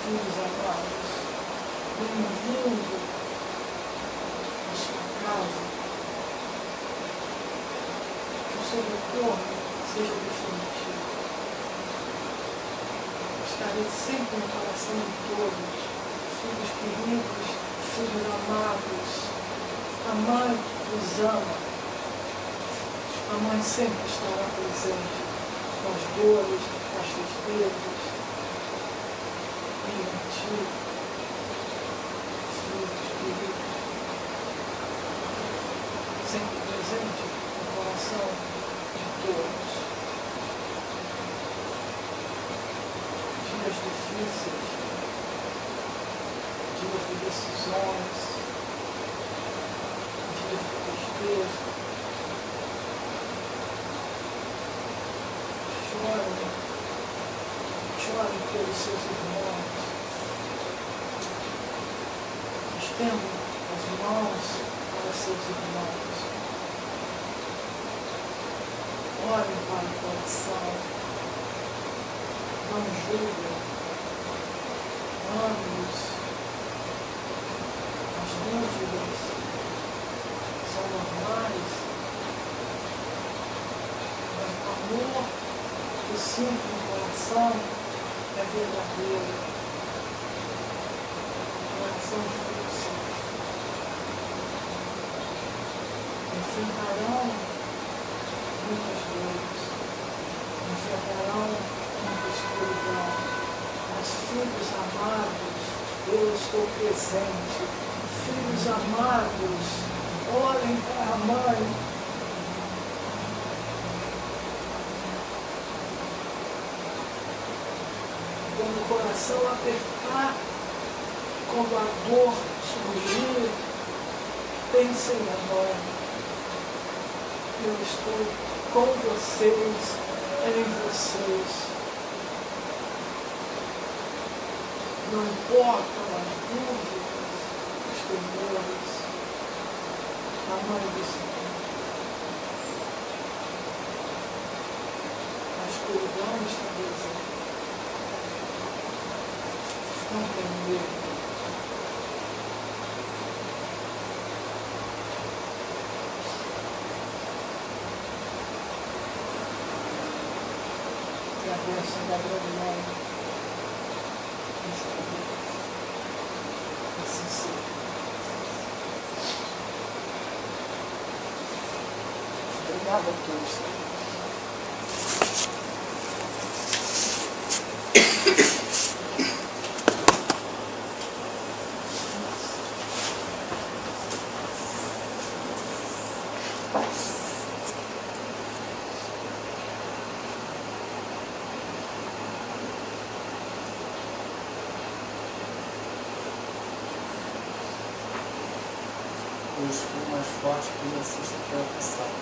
Filhos amados, bem-vindo à sua casa, que o seu retorno seja definitivo. Estarei sempre no coração de todos, filhos queridos, filhos amados. A mãe os ama. A mãe sempre estará presente com as dores, com as tristezas. Filhos queridos, sempre presente no coração de todos. Dias difíceis, dias de decisões, dias de tristeza. Chorem pelos seus irmãos. Estendam as mãos para seus irmãos. Olhem para o coração. Não julguem. desanos, as dúvidas são normais, mas o amor que sinto no coração é verdadeiro. O coração de Deus. Enfrentarão muitas dores, enfrentarão muita escuridão, mas filhos amados, eu estou presente. Filhos amados, olhem para a mãe. Quando o coração apertar, quando a dor surgir, pensem na mãe. Eu estou com vocês, em vocês. Não importam as dúvidas, os temores, a mãe do Senhor. A escuridão está presente. Não tem medo. E a bênção da grande mãe nos conduz. Assim seja. Obrigada a todos. Hoje foi mais forte que na sexta-feira passada.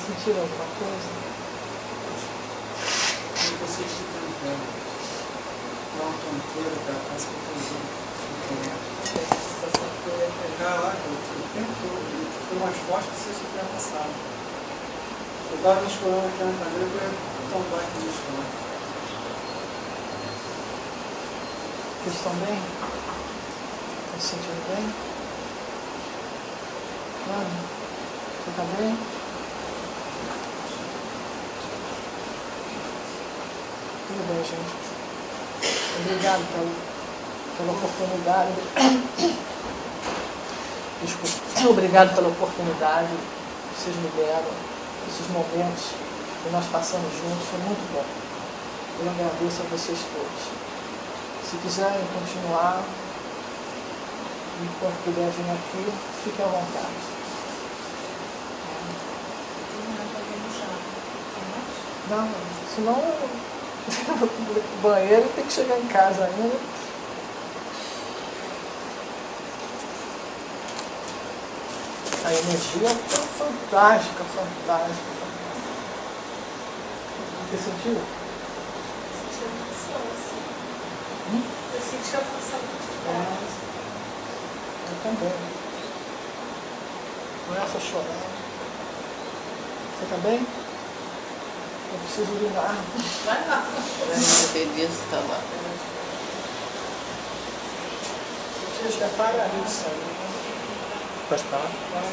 Sentiram alguma coisa? Eu pensei que cantando. Dá uma tonteira, cara, parece que eu tô caraca, o tempo todo. Foi mais forte que sexta-feira passada. Eu estava me escolhendo aqui na cadeira para tombar aqui no chão. Vocês estão bem? Estão se sentindo bem? Mano, você está bem? Tudo bem, gente. Obrigado pela oportunidade. Desculpa. Obrigado pela oportunidade que vocês me deram. Esses momentos que nós passamos juntos foi muito bom. Eu agradeço a vocês todos. Se quiserem continuar, enquanto puder vir aqui, fiquem à vontade. Não, senão o banheiro tem que chegar em casa ainda. A energia foi fantástica, fantástica. Você sentiu? Senti a emoção, assim. Eu senti a emoção muito forte. Eu também. Não é só chorar. Você tá bem? Eu preciso urinar. Vai lá. Beleza, tá lá. Vocês preparam isso aí. Pode falar? Vai.